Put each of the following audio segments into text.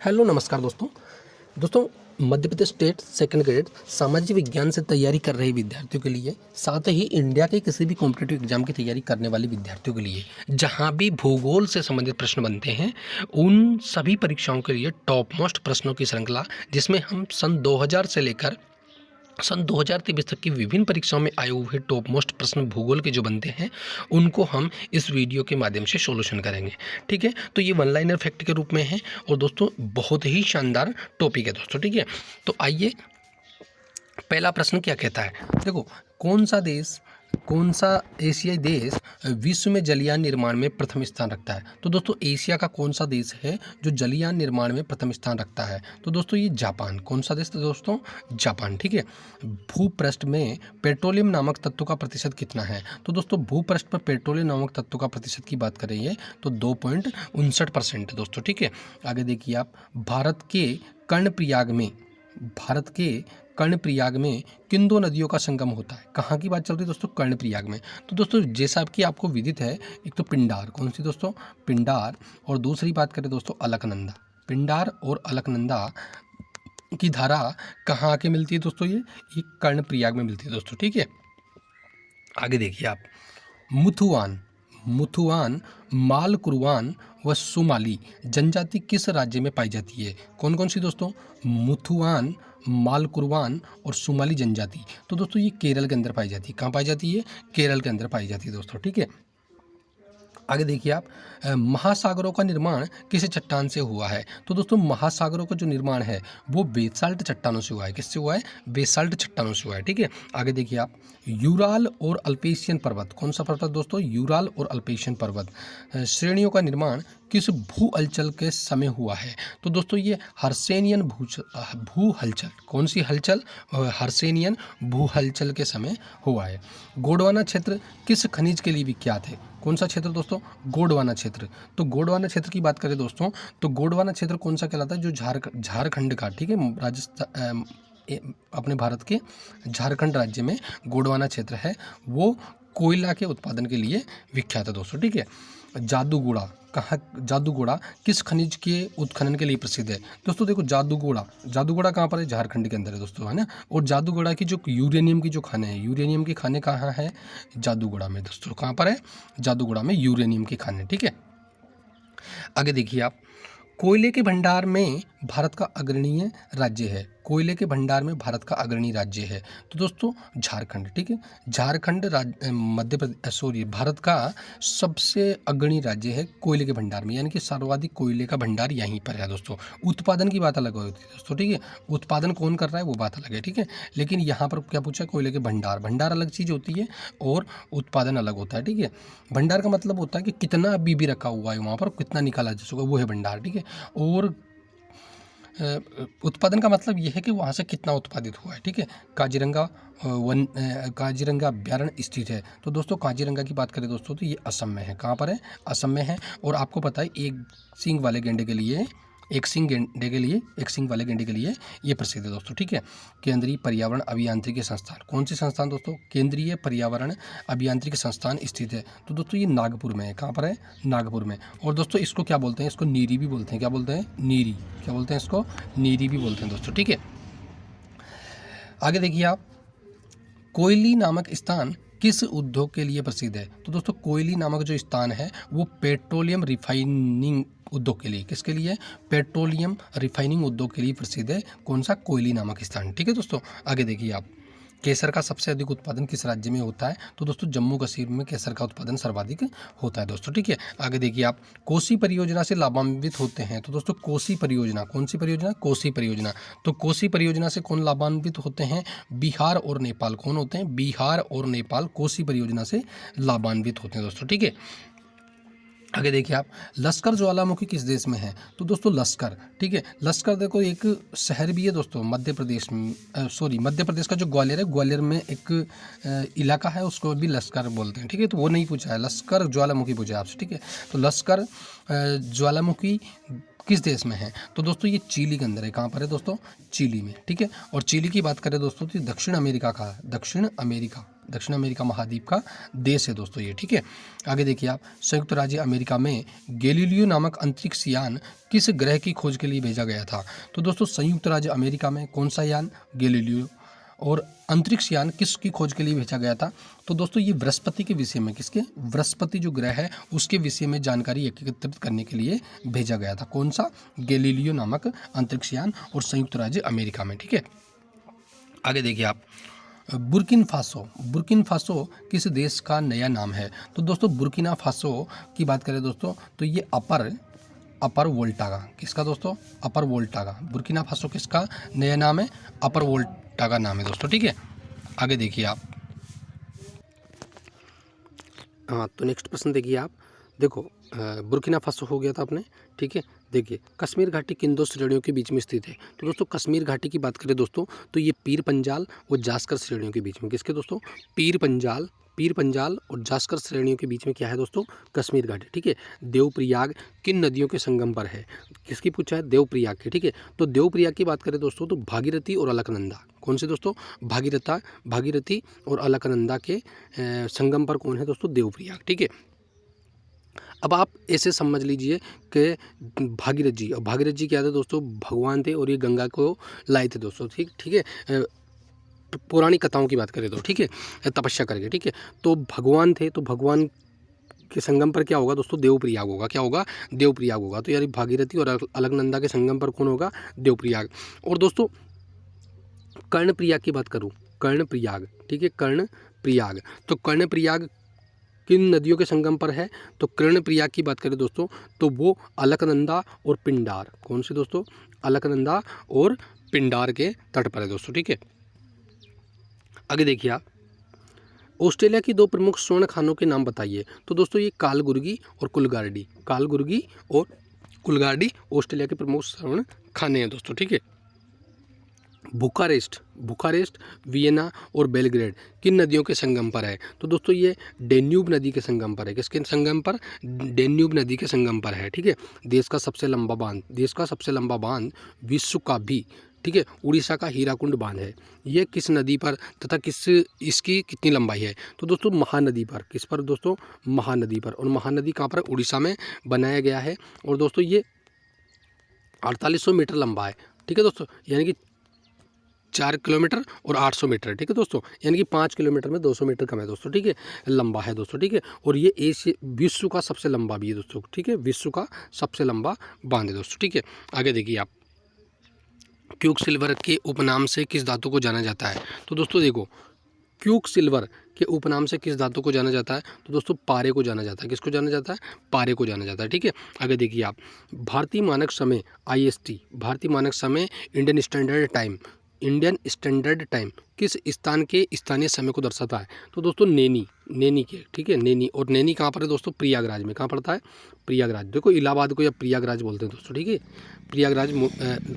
Hello नमस्कार दोस्तों Madhya Pradesh state second grade सामाजिक विज्ञान से तैयारी कर रहे विद्यार्थियों के लिए, साथ ही इंडिया के किसी भी कॉम्पिटिटिव एग्जाम की तैयारी करने वाले विद्यार्थियों के लिए जहां भी भूगोल से संबंधित प्रश्न बनते हैं, उन सभी परीक्षाओं के लिए टॉप मोस्ट प्रश्नों की श्रृंखला, जिसमें हम सन 2000 से लेकर सन 2023 तक की विभिन्न परीक्षाओं में आए हुए टॉप मोस्ट प्रश्न भूगोल के जो बनते हैं, उनको हम इस वीडियो के माध्यम से सॉल्यूशन करेंगे। ठीक है, तो ये वन लाइनर फैक्ट के रूप में है और दोस्तों बहुत ही शानदार टॉपिक है दोस्तों। ठीक है, तो आइए पहला प्रश्न क्या कहता है। देखो, कौन सा एशियाई देश विश्व में जलयान निर्माण में प्रथम स्थान रखता है। तो दोस्तों एशिया का कौन सा देश है जो जलयान निर्माण में प्रथम स्थान रखता है। तो दोस्तों ये जापान। कौन सा देश? तो दोस्तों जापान। ठीक है, भूपृष्ठ में पेट्रोलियम नामक तत्व का प्रतिशत कितना है। तो दोस्तों भूपृष्ठ पर पेट्रोलियम नामक तत्व का प्रतिशत की बात करेंगे तो 2.59% है दोस्तों। ठीक है, आगे देखिए आप, भारत के कर्णप्रयाग में किन दो नदियों का संगम होता है। कहाँ की बात चल रही है दोस्तों? कर्णप्रयाग में। तो दोस्तों जैसा कि आपको विदित है, एक तो पिंडार, कौन सी दोस्तों? पिंडार, और दूसरी बात करें दोस्तों अलकनंदा। पिंडार और अलकनंदा की धारा कहाँ आके मिलती है दोस्तों? ये कर्णप्रयाग में मिलती है दोस्तों। ठीक है, आगे देखिए आप, मुथुआन, मालकुरवान व सुमाली जनजाति किस राज्य में पाई जाती है। कौन कौन सी दोस्तों? मुथुआन, मालकुरवान और सुमाली जनजाति। तो दोस्तों ये केरल के अंदर पाई जाती है। कहाँ पाई जाती है? केरल के अंदर पाई जाती है दोस्तों। ठीक है, आगे देखिए आप, महासागरों का निर्माण किस चट्टान से हुआ है। तो दोस्तों महासागरों का जो निर्माण है वो बेसाल्ट चट्टानों से हुआ है। किससे हुआ है? बेसाल्ट चट्टानों से हुआ है। ठीक है, आगे देखिए आप, यूराल और अल्पेशियन पर्वत। कौन सा पर्वत दोस्तों? यूराल और अल्पेशियन पर्वत श्रेणियों का निर्माण किस भू हलचल के समय हुआ है। तो दोस्तों ये हर्सेनियन भू हलचल। कौन सी हलचल? हर्सेनियन भू हलचल के समय हुआ है। गोंडवाना क्षेत्र किस खनिज के लिए विख्यात है। कौन सा क्षेत्र दोस्तों? गोंडवाना क्षेत्र। तो गोंडवाना क्षेत्र की बात करें दोस्तों, तो गोंडवाना क्षेत्र कौन सा कहलाता है? जो झारखंड का, ठीक है, राजस्थान, अपने भारत के झारखंड राज्य में गोंडवाना क्षेत्र है, वो कोयला के उत्पादन के लिए विख्यात है दोस्तों। ठीक है, जादूगोड़ा किस खनिज के उत्खनन के लिए प्रसिद्ध है। दोस्तों देखो, जादूगोड़ा कहाँ पर है? झारखंड के अंदर है दोस्तों, है ना। और जादूगोड़ा की जो यूरेनियम की जो खाने हैं, यूरेनियम के खाने कहाँ है? जादूगोड़ा में दोस्तों। कहाँ पर है? जादूगोड़ा में यूरेनियम के खाने। ठीक है, आगे देखिए आप, कोयले के भंडार में भारत का अग्रणीय राज्य है। कोयले के भंडार में भारत का अग्रणी राज्य है तो दोस्तों झारखंड। ठीक है, झारखंड भारत का सबसे अग्रणी राज्य है कोयले के भंडार में, यानी कि सर्वाधिक कोयले का भंडार यहीं पर है दोस्तों। उत्पादन की बात अलग होती है दोस्तों। ठीक है, उत्पादन कौन कर रहा है वो बात अलग है। ठीक है, लेकिन यहाँ पर क्या पूछा? कोयले के भंडार अलग चीज़ होती है और उत्पादन अलग होता है। ठीक है, भंडार का मतलब होता है कि कितना अभी भी रखा हुआ है वहाँ पर, कितना निकाला जा सके, वो है भंडार। ठीक है, और उत्पादन का मतलब यह है कि वहाँ से कितना उत्पादित हुआ है। ठीक है, काजीरंगा अभ्यारण्य स्थित है। तो दोस्तों काजीरंगा की बात करें दोस्तों तो ये असम में है। कहाँ पर है? असम में है। और आपको पता है एक सींग वाले गेंडे के लिए एक सींग वाले गेंडे के लिए ये प्रसिद्ध है दोस्तों। ठीक है, केंद्रीय पर्यावरण अभियांत्रिकी संस्थान। कौन सी संस्थान दोस्तों? केंद्रीय पर्यावरण अभियांत्रिकी संस्थान स्थित है। तो दोस्तों ये नागपुर में है। कहाँ पर है? नागपुर में। और दोस्तों इसको क्या बोलते हैं? इसको नीरी भी बोलते हैं। क्या बोलते हैं? नीरी। क्या बोलते हैं इसको? नीरी भी बोलते हैं दोस्तों। ठीक है, आगे देखिए आप, कोयली नामक स्थान किस उद्योग के लिए प्रसिद्ध है। तो दोस्तों कोयली नामक जो स्थान है वो पेट्रोलियम रिफाइनिंग उद्योग के लिए, किसके लिए? पेट्रोलियम रिफाइनिंग उद्योग के लिए प्रसिद्ध है। कौन सा? कोयली नामक स्थान। ठीक है दोस्तों, आगे देखिए आप, केसर का सबसे अधिक उत्पादन किस राज्य में होता है। तो दोस्तों जम्मू कश्मीर में केसर का उत्पादन सर्वाधिक होता है दोस्तों। ठीक है, आगे देखिए आप, कोसी परियोजना से लाभान्वित होते हैं। तो दोस्तों कोसी परियोजना, कौन सी परियोजना? कोसी परियोजना। तो कोसी परियोजना से कौन लाभान्वित होते हैं? बिहार और नेपाल। कौन होते हैं? बिहार और नेपाल कोसी परियोजना से लाभान्वित होते हैं दोस्तों। ठीक है, आगे देखिए आप, लश्कर ज्वालामुखी किस देश में है। तो दोस्तों लश्कर, ठीक है, लश्कर देखो एक शहर भी है दोस्तों मध्य प्रदेश में, मध्य प्रदेश का जो ग्वालियर है, ग्वालियर में एक इलाका है उसको भी लश्कर बोलते हैं। ठीक है, तो वो नहीं पूछा है, लश्कर ज्वालामुखी पूछा है आपसे। ठीक है, तो लश्कर ज्वालामुखी किस देश में है। तो दोस्तों ये चिली के अंदर है। कहाँ पर है दोस्तों? चिली में। ठीक है, और चिली की बात करें दोस्तों तो दक्षिण अमेरिका का है। दक्षिण अमेरिका दक्षिण अमेरिका महाद्वीप का देश है दोस्तों ये, ठीक है। आगे देखिए आप, संयुक्त राज्य अमेरिका में गैलीलियो नामक अंतरिक्ष यान किस ग्रह की खोज के लिए भेजा गया था? तो दोस्तों संयुक्त राज्य अमेरिका में कौन सा यान? गैलीलियो। और अंतरिक्ष यान किसकी खोज के लिए भेजा गया था? तो दोस्तों ये बृहस्पति के विषय में, किसके? बृहस्पति जो ग्रह है उसके विषय में जानकारी एकत्रित करने के लिए भेजा गया था। कौन सा? गैलीलियो नामक अंतरिक्ष यान, और संयुक्त राज्य अमेरिका में, ठीक है। आगे देखिए आप, बुर्किना फासो। बुर्किना फासो किस देश का नया नाम है? तो दोस्तों बुर्किना फासो की बात करें दोस्तों तो ये अपर वोल्टागा, किसका दोस्तों? अपर वोल्टागा। बुर्किना फासो किसका नया नाम है? अपर वोल्टागा नाम है दोस्तों, ठीक है। आगे देखिए आप, हाँ तो नेक्स्ट प्रश्न देखिए आप, देखो बुर्किना फासो हो गया था अपने, ठीक है। देखिए कश्मीर घाटी किन दो श्रेणियों के बीच में स्थित है? तो दोस्तों कश्मीर घाटी की बात करें दोस्तों तो ये पीर पंजाल और जास्कर श्रेणियों के बीच में, किसके दोस्तों? पीर पंजाल और जास्कर श्रेणियों के बीच में क्या है दोस्तों? कश्मीर घाटी, ठीक है। देवप्रयाग किन नदियों के संगम पर है? किसकी पूछा है? देवप्रयाग की, ठीक है। तो देवप्रयाग की बात करें दोस्तों तो भागीरथी और अलकनंदा, कौन से दोस्तों? भागीरथी और अलकनंदा के संगम पर कौन है दोस्तों? देवप्रयाग, ठीक है। अब आप ऐसे समझ लीजिए कि भागीरथ जी, और भागीरथ जी क्या थे दोस्तों? भगवान थे, और ये गंगा को लाए थे दोस्तों, ठीक है। पुरानी कथाओं की बात करें तो, ठीक है, तपस्या करके, ठीक है। तो भगवान थे, तो भगवान के संगम पर क्या होगा दोस्तों? देवप्रयाग होगा। क्या होगा? देवप्रयाग होगा। तो यानी भागीरथी और अलकनंदा के संगम पर कौन होगा? देवप्रयाग। और दोस्तों कर्णप्रयाग की बात करूँ, कर्णप्रयाग, ठीक है, कर्णप्रयाग। तो कर्णप्रयाग किन नदियों के संगम पर है? तो कर्णप्रयाग की बात करें दोस्तों तो वो अलकनंदा और पिंडार, कौन से दोस्तों? अलकनंदा और पिंडार के तट पर है दोस्तों, ठीक है। आगे देखिए आप, ऑस्ट्रेलिया की दो प्रमुख स्वर्ण खानों के नाम बताइए। तो दोस्तों ये कालगुर्गी और कुलगार्डी, कालगुर्गी और कुलगार्डी ऑस्ट्रेलिया के प्रमुख स्वर्ण खाने हैं दोस्तों, ठीक है। बुखारेस्ट, वियना और बेलग्रेड किन नदियों के संगम पर है? तो दोस्तों ये डेन्यूब नदी के संगम पर है। किसके संगम पर? डेन्यूब नदी के संगम पर है, ठीक है। देश का सबसे लंबा बांध विश्व का भी, ठीक है, उड़ीसा का हीराकुंड बांध है। ये किस नदी पर तथा इसकी कितनी लंबाई है? तो दोस्तों महानदी पर। किस पर दोस्तों? महानदी पर। और महानदी कहाँ पर? उड़ीसा में बनाया गया है। और दोस्तों ये 4800 मीटर लंबा है, ठीक है दोस्तों, यानी कि 4 किलोमीटर और 800 मीटर, ठीक है दोस्तों, यानी कि 5 किलोमीटर में 200 मीटर कम है दोस्तों, ठीक है, लंबा है दोस्तों, ठीक है। और ये विश्व का सबसे लंबा भी है दोस्तों, ठीक है, विश्व का सबसे लंबा बांध है दोस्तों, ठीक है। आगे देखिए आप, क्यूक सिल्वर के उपनाम से किस धातु को जाना जाता है? तो दोस्तों देखो, क्यूक सिल्वर के उपनाम से किस धातु को जाना जाता है? तो दोस्तों पारे को जाना जाता है। किसको जाना जाता है? पारे को जाना जाता है, ठीक है। आगे देखिए आप, भारतीय मानक समय IST, भारतीय मानक समय इंडियन स्टैंडर्ड टाइम किस स्थान के स्थानीय समय को दर्शाता है? तो दोस्तों नैनी के, ठीक है, नैनी। और नैनी कहाँ पर है दोस्तों? प्रयागराज में। कहाँ पड़ता है? प्रयागराज। देखो इलाहाबाद को या प्रयागराज बोलते हैं दोस्तों, ठीक है। प्रयागराज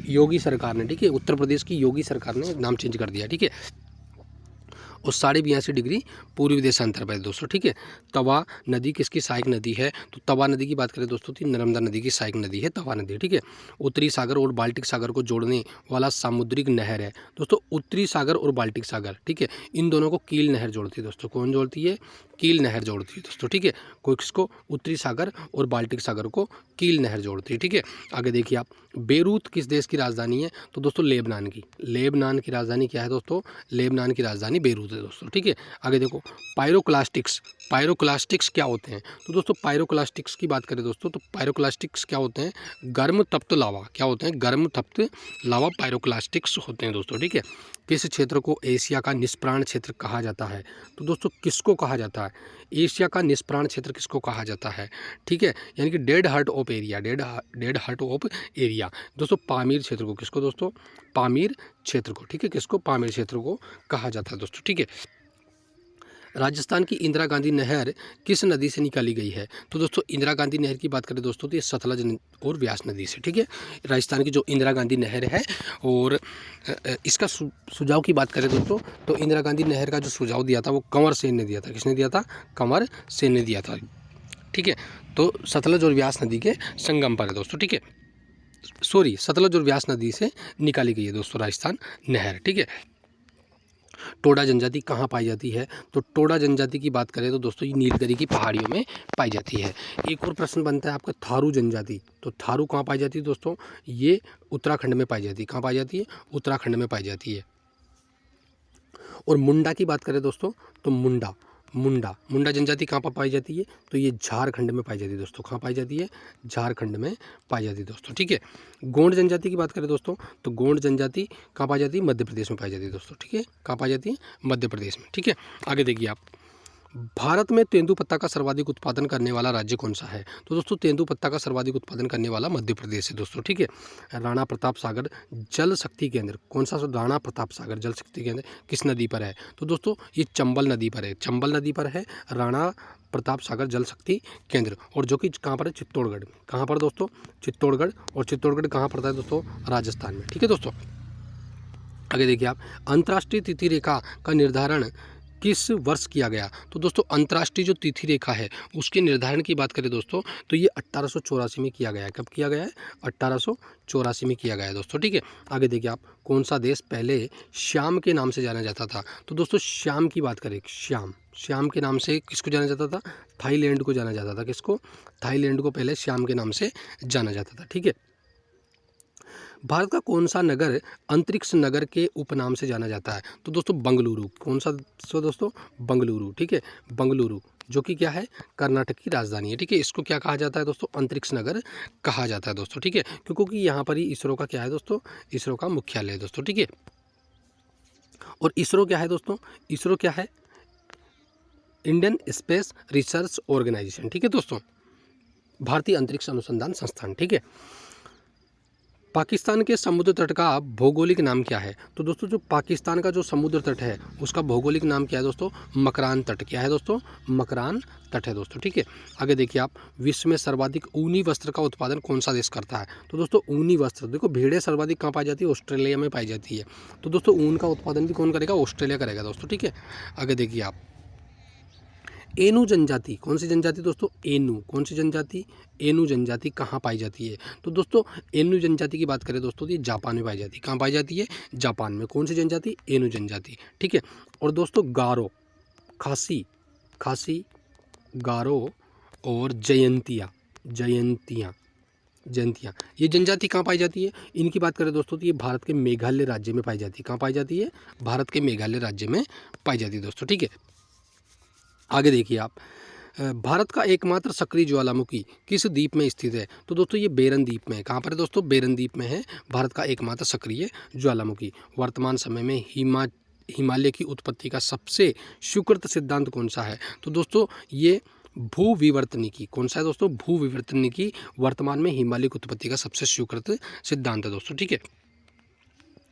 योगी सरकार ने, ठीक है, उत्तर प्रदेश की योगी सरकार ने नाम चेंज कर दिया, ठीक है। और 82.5 डिग्री पूर्वी देशांतर पर है दोस्तों, ठीक है। तवा नदी किसकी सहायक नदी है? तो तवा नदी की बात करें दोस्तों तो नर्मदा नदी की सहायक नदी है तवा नदी, ठीक है। उत्तरी सागर और बाल्टिक सागर को जोड़ने वाला सामुद्रिक नहर है दोस्तों, उत्तरी सागर और बाल्टिक सागर, ठीक है, इन दोनों को कील नहर जोड़ती है दोस्तों। कौन जोड़ती है? कील नहर जोड़ती है दोस्तों, ठीक है। कोई किसको? उत्तरी सागर और बाल्टिक सागर को कील नहर जोड़ती है, ठीक है। आगे देखिए आप, बेरूत किस देश की राजधानी है? तो दोस्तों लेबनान की। लेबनान की राजधानी क्या है दोस्तों? लेबनान की राजधानी बेरूत है दोस्तों, ठीक है। आगे देखो, पायरोक्लास्टिक्स क्या होते हैं? तो दोस्तों पायरोक्लास्टिक्स की बात करें दोस्तों तो पायरोक्लास्टिक्स क्या होते हैं? गर्म तप्त लावा। क्या होते हैं? गर्म तप्त लावा पायरोक्लास्टिक्स होते हैं दोस्तों, ठीक है। किस क्षेत्र को एशिया का निष्प्राण क्षेत्र कहा जाता है? तो दोस्तों किसको कहा जाता है? एशिया का निष्प्राण क्षेत्र किसको कहा जाता है? ठीक है, यानी कि डेड हार्ट ऑफ एरिया दोस्तों पामीर क्षेत्र को। किसको दोस्तों? पामीर क्षेत्र को, ठीक है। किसको? पामीर क्षेत्र को कहा जाता है दोस्तों, ठीक है। राजस्थान की इंदिरा गांधी नहर किस नदी से निकाली गई है? तो दोस्तों इंदिरा गांधी नहर की बात करें दोस्तों तो ये सतलज और व्यास नदी से, ठीक है। राजस्थान की जो इंदिरा गांधी नहर है, और इसका सुझाव की बात करें दोस्तों तो इंदिरा गांधी नहर का जो सुझाव दिया था वो कंवर सेन ने दिया था। किसने दिया था? कंवर सेन ने दिया था, ठीक है। तो सतलज और व्यास नदी के संगम पर है दोस्तों, ठीक है। सॉरी, सतलज और व्यास नदी से निकाली गई है दोस्तों राजस्थान नहर, ठीक है। टोडा जनजाति कहाँ पाई जाती है? तो टोडा जनजाति की बात करें तो दोस्तों ये नीलगिरी की पहाड़ियों में पाई जाती है। एक और प्रश्न बनता है आपका थारू जनजाति, तो थारू कहाँ पाई जाती है दोस्तों? ये उत्तराखंड में पाई जाती है। कहाँ पाई जाती है? उत्तराखंड में पाई जाती है। और मुंडा की बात करें दोस्तों तो मुंडा जनजाति कहाँ पर पाई जाती है? तो ये झारखंड में पाई जाती है दोस्तों। कहाँ पाई जाती है? झारखंड में पाई जाती है दोस्तों, ठीक है। गोंड जनजाति की बात करें दोस्तों तो गोंड जनजाति कहाँ पाई जाती है? मध्य प्रदेश में पाई जाती है दोस्तों, ठीक है। कहाँ पाई जाती है? मध्य प्रदेश में, ठीक है। आगे देखिए आप, भारत में तेंदुपत्ता का सर्वाधिक उत्पादन करने वाला राज्य कौन सा है? तो दोस्तों तेंदुपत्ता का सर्वाधिक उत्पादन करने वाला मध्य प्रदेश है दोस्तों, ठीक है। राणा प्रताप सागर जल शक्ति केंद्र कौन सा? राणा प्रताप सागर जल शक्ति केंद्र किस नदी पर है? तो दोस्तों ये चंबल नदी पर है। चंबल नदी पर है राणा प्रताप सागर जल शक्ति केंद्र, और जो कि कहाँ पर है? चित्तौड़गढ़ में। कहाँ पर दोस्तों? चित्तौड़गढ़। और चित्तौड़गढ़ कहाँ पड़ता है दोस्तों? राजस्थान में, ठीक है दोस्तों। आगे देखिए आप, अंतर्राष्ट्रीय तिथि रेखा का निर्धारण किस वर्ष किया गया? तो दोस्तों अंतर्राष्ट्रीय जो तिथि रेखा है उसके निर्धारण की बात करें दोस्तों तो ये 1884 में किया गया है। कब किया गया है? 1884 में किया गया है दोस्तों, ठीक है। आगे देखिए आप, कौन सा देश पहले श्याम के नाम से जाना जाता था? तो दोस्तों श्याम की बात करें, श्याम के नाम से किसको जाना जाता था? थाईलैंड को जाना जाता था। किसको? थाईलैंड को पहले श्याम के नाम से जाना जाता था, ठीक है। भारत का कौन सा नगर अंतरिक्ष नगर के उपनाम से जाना जाता है? तो दोस्तों बंगलुरु। कौन सा दोस्तों? बंगलुरु, ठीक है। बंगलुरु जो कि क्या है? कर्नाटक की राजधानी है, ठीक है। इसको क्या कहा जाता है दोस्तों? अंतरिक्ष नगर कहा जाता है दोस्तों, ठीक है। क्योंकि यहाँ पर ही इसरो का क्या है दोस्तों? इसरो का मुख्यालय है दोस्तों, ठीक है। और इसरो क्या है दोस्तों? इसरो क्या है? इंडियन स्पेस रिसर्च ऑर्गेनाइजेशन, ठीक है दोस्तों, भारतीय अंतरिक्ष अनुसंधान संस्थान, ठीक है। पाकिस्तान के समुद्र तट का भौगोलिक नाम क्या है? तो दोस्तों जो पाकिस्तान का जो समुद्र तट है उसका भौगोलिक नाम क्या है दोस्तों? मकरान तट। क्या है दोस्तों? मकरान तट है दोस्तों, ठीक है। आगे देखिए आप, विश्व में सर्वाधिक ऊनी वस्त्र का उत्पादन कौन सा देश करता है? तो दोस्तों ऊनी वस्त्र, देखो भेड़ें सर्वाधिक कहाँ पाई जाती है? ऑस्ट्रेलिया में पाई जाती है। तो दोस्तों ऊन का उत्पादन भी कौन करेगा? ऑस्ट्रेलिया करेगा दोस्तों, ठीक है। आगे देखिए आप, एनु जनजाति, कौन सी जनजाति दोस्तों? एनु। कौन सी जनजाति? एनु जनजाति कहाँ पाई जाती है? तो दोस्तों एनु जनजाति की बात करें दोस्तों तो ये जापान में पाई जाती है। कहाँ पाई जाती है? जापान में। कौन सी जनजाति? एनु जनजाति, ठीक है। और दोस्तों गारो, खासी, गारो और जयंतिया ये जनजाति कहाँ पाई जाती है? इनकी बात करें दोस्तों तो ये भारत के मेघालय राज्य में पाई जाती है। कहाँ पाई जाती है? भारत के मेघालय राज्य में पाई जाती है दोस्तों, ठीक है। आगे देखिए आप, भारत का एकमात्र सक्रिय ज्वालामुखी किस द्वीप में स्थित है? तो दोस्तों ये बेरन द्वीप में है। कहाँ पर है दोस्तों? बेरन द्वीप में है भारत का एकमात्र सक्रिय ज्वालामुखी। वर्तमान समय में हिमालय की उत्पत्ति का सबसे स्वीकृत सिद्धांत कौन सा है? तो दोस्तों ये भूविवर्तनिकी। कौन सा है दोस्तों? भूविवर्तनिकी वर्तमान में हिमालय की उत्पत्ति का सबसे स्वीकृत सिद्धांत है दोस्तों, ठीक है।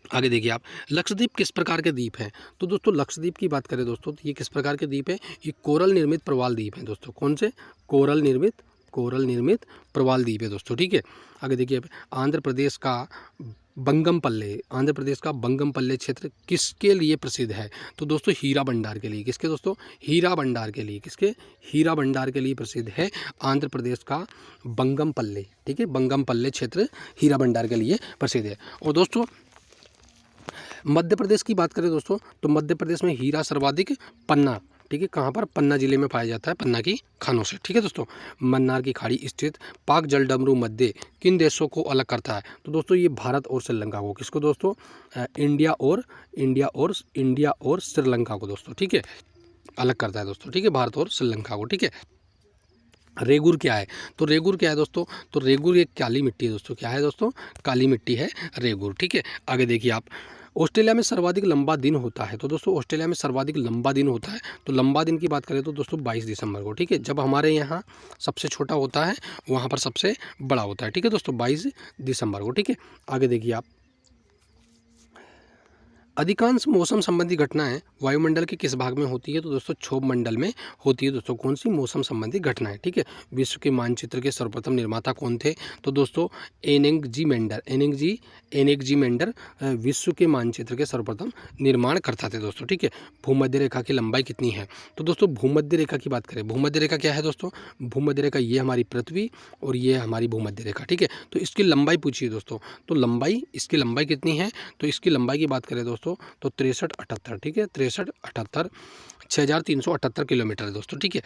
आगे देखिए आप, लक्षद्वीप किस प्रकार के द्वीप हैं? तो दोस्तों लक्षद्वीप की बात करें दोस्तों तो ये किस प्रकार के द्वीप है? ये कोरल निर्मित प्रवाल द्वीप हैं दोस्तों। कौन से? कोरल निर्मित प्रवाल द्वीप है दोस्तों, ठीक है। आगे देखिए, आंध्र प्रदेश का बंगम पल्ले क्षेत्र किसके लिए प्रसिद्ध है? तो दोस्तों हीरा भंडार के लिए। किसके दोस्तों? हीरा भंडार के लिए। किसके? हीरा भंडार के लिए प्रसिद्ध है आंध्र प्रदेश का बंगम पल्ले, ठीक है। बंगम पल्ले क्षेत्र हीरा भंडार के लिए प्रसिद्ध है। और दोस्तों मध्य प्रदेश की बात करें दोस्तों तो मध्य प्रदेश में हीरा सर्वाधिक पन्ना, ठीक है। कहाँ पर? पन्ना जिले में पाया जाता है, पन्ना की खानों से, ठीक है दोस्तों। मन्नार की खाड़ी स्थित पाक जलडमरू मध्य किन देशों को अलग करता है? तो दोस्तों ये भारत और श्रीलंका को। किसको दोस्तों? इंडिया और श्रीलंका को दोस्तों, ठीक है, अलग करता है दोस्तों, ठीक है, भारत और श्रीलंका को, ठीक है। रेगुर क्या है? तो रेगुर क्या है दोस्तों? तो रेगुर एक काली मिट्टी है दोस्तों। क्या है दोस्तों? काली मिट्टी है रेगुर, ठीक है। आगे देखिए आप, ऑस्ट्रेलिया में सर्वाधिक लंबा दिन होता है। तो दोस्तों ऑस्ट्रेलिया में सर्वाधिक लंबा दिन होता है, तो लंबा दिन की बात करें तो दोस्तों 22 दिसंबर को, ठीक है। जब हमारे यहाँ सबसे छोटा होता है वहाँ पर सबसे बड़ा होता है, ठीक है दोस्तों, 22 दिसंबर को, ठीक है। आगे देखिए आप, अधिकांश मौसम संबंधी घटनाएं वायुमंडल के किस भाग में होती है? तो दोस्तों क्षोभ मंडल में होती है दोस्तों। कौन सी? मौसम संबंधी घटनाएं, ठीक है। विश्व के मानचित्र के सर्वप्रथम निर्माता कौन थे? तो दोस्तों एनेंगजी मेंडर विश्व के मानचित्र के सर्वप्रथम निर्माण करता थे दोस्तों, ठीक है। भूमध्य रेखा की लंबाई कितनी है? तो दोस्तों भूमध्य रेखा की बात करें, भूमध्य रेखा क्या है दोस्तों? भूमध्य रेखा ये हमारी पृथ्वी और ये हमारी भूमध्य रेखा, ठीक है। तो इसकी लंबाई पूछिए दोस्तों, तो इसकी लंबाई कितनी है? तो इसकी लंबाई की बात करें दोस्तों दोस्तों, तो 63-78, ठीक है, 63-78, 6378 किलोमीटर है दोस्तों, ठीक है।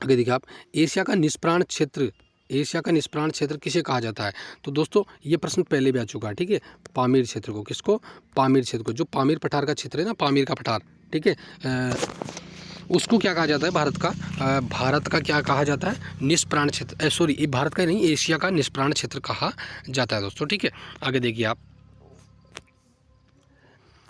आगे देखिए आप, एशिया का निष्प्राण क्षेत्र, एशिया का निष्प्राण क्षेत्र किसे कहा जाता है? तो दोस्तों ये प्रश्न पहले भी आ चुका है, ठीक है। पामीर क्षेत्र को, किसको? पामीर क्षेत्र को, जो पामीर पठार का क्षेत्र है ना, पामीर का पठार, ठीक है, उसको क्या कहा जाता है? भारत का भारत का क्या कहा जाता है? निष्प्राण क्षेत्र, सॉरी, ये भारत का नहीं, एशिया का निष्प्राण क्षेत्र कहा जाता है दोस्तों, ठीक है। आगे देखिए आप,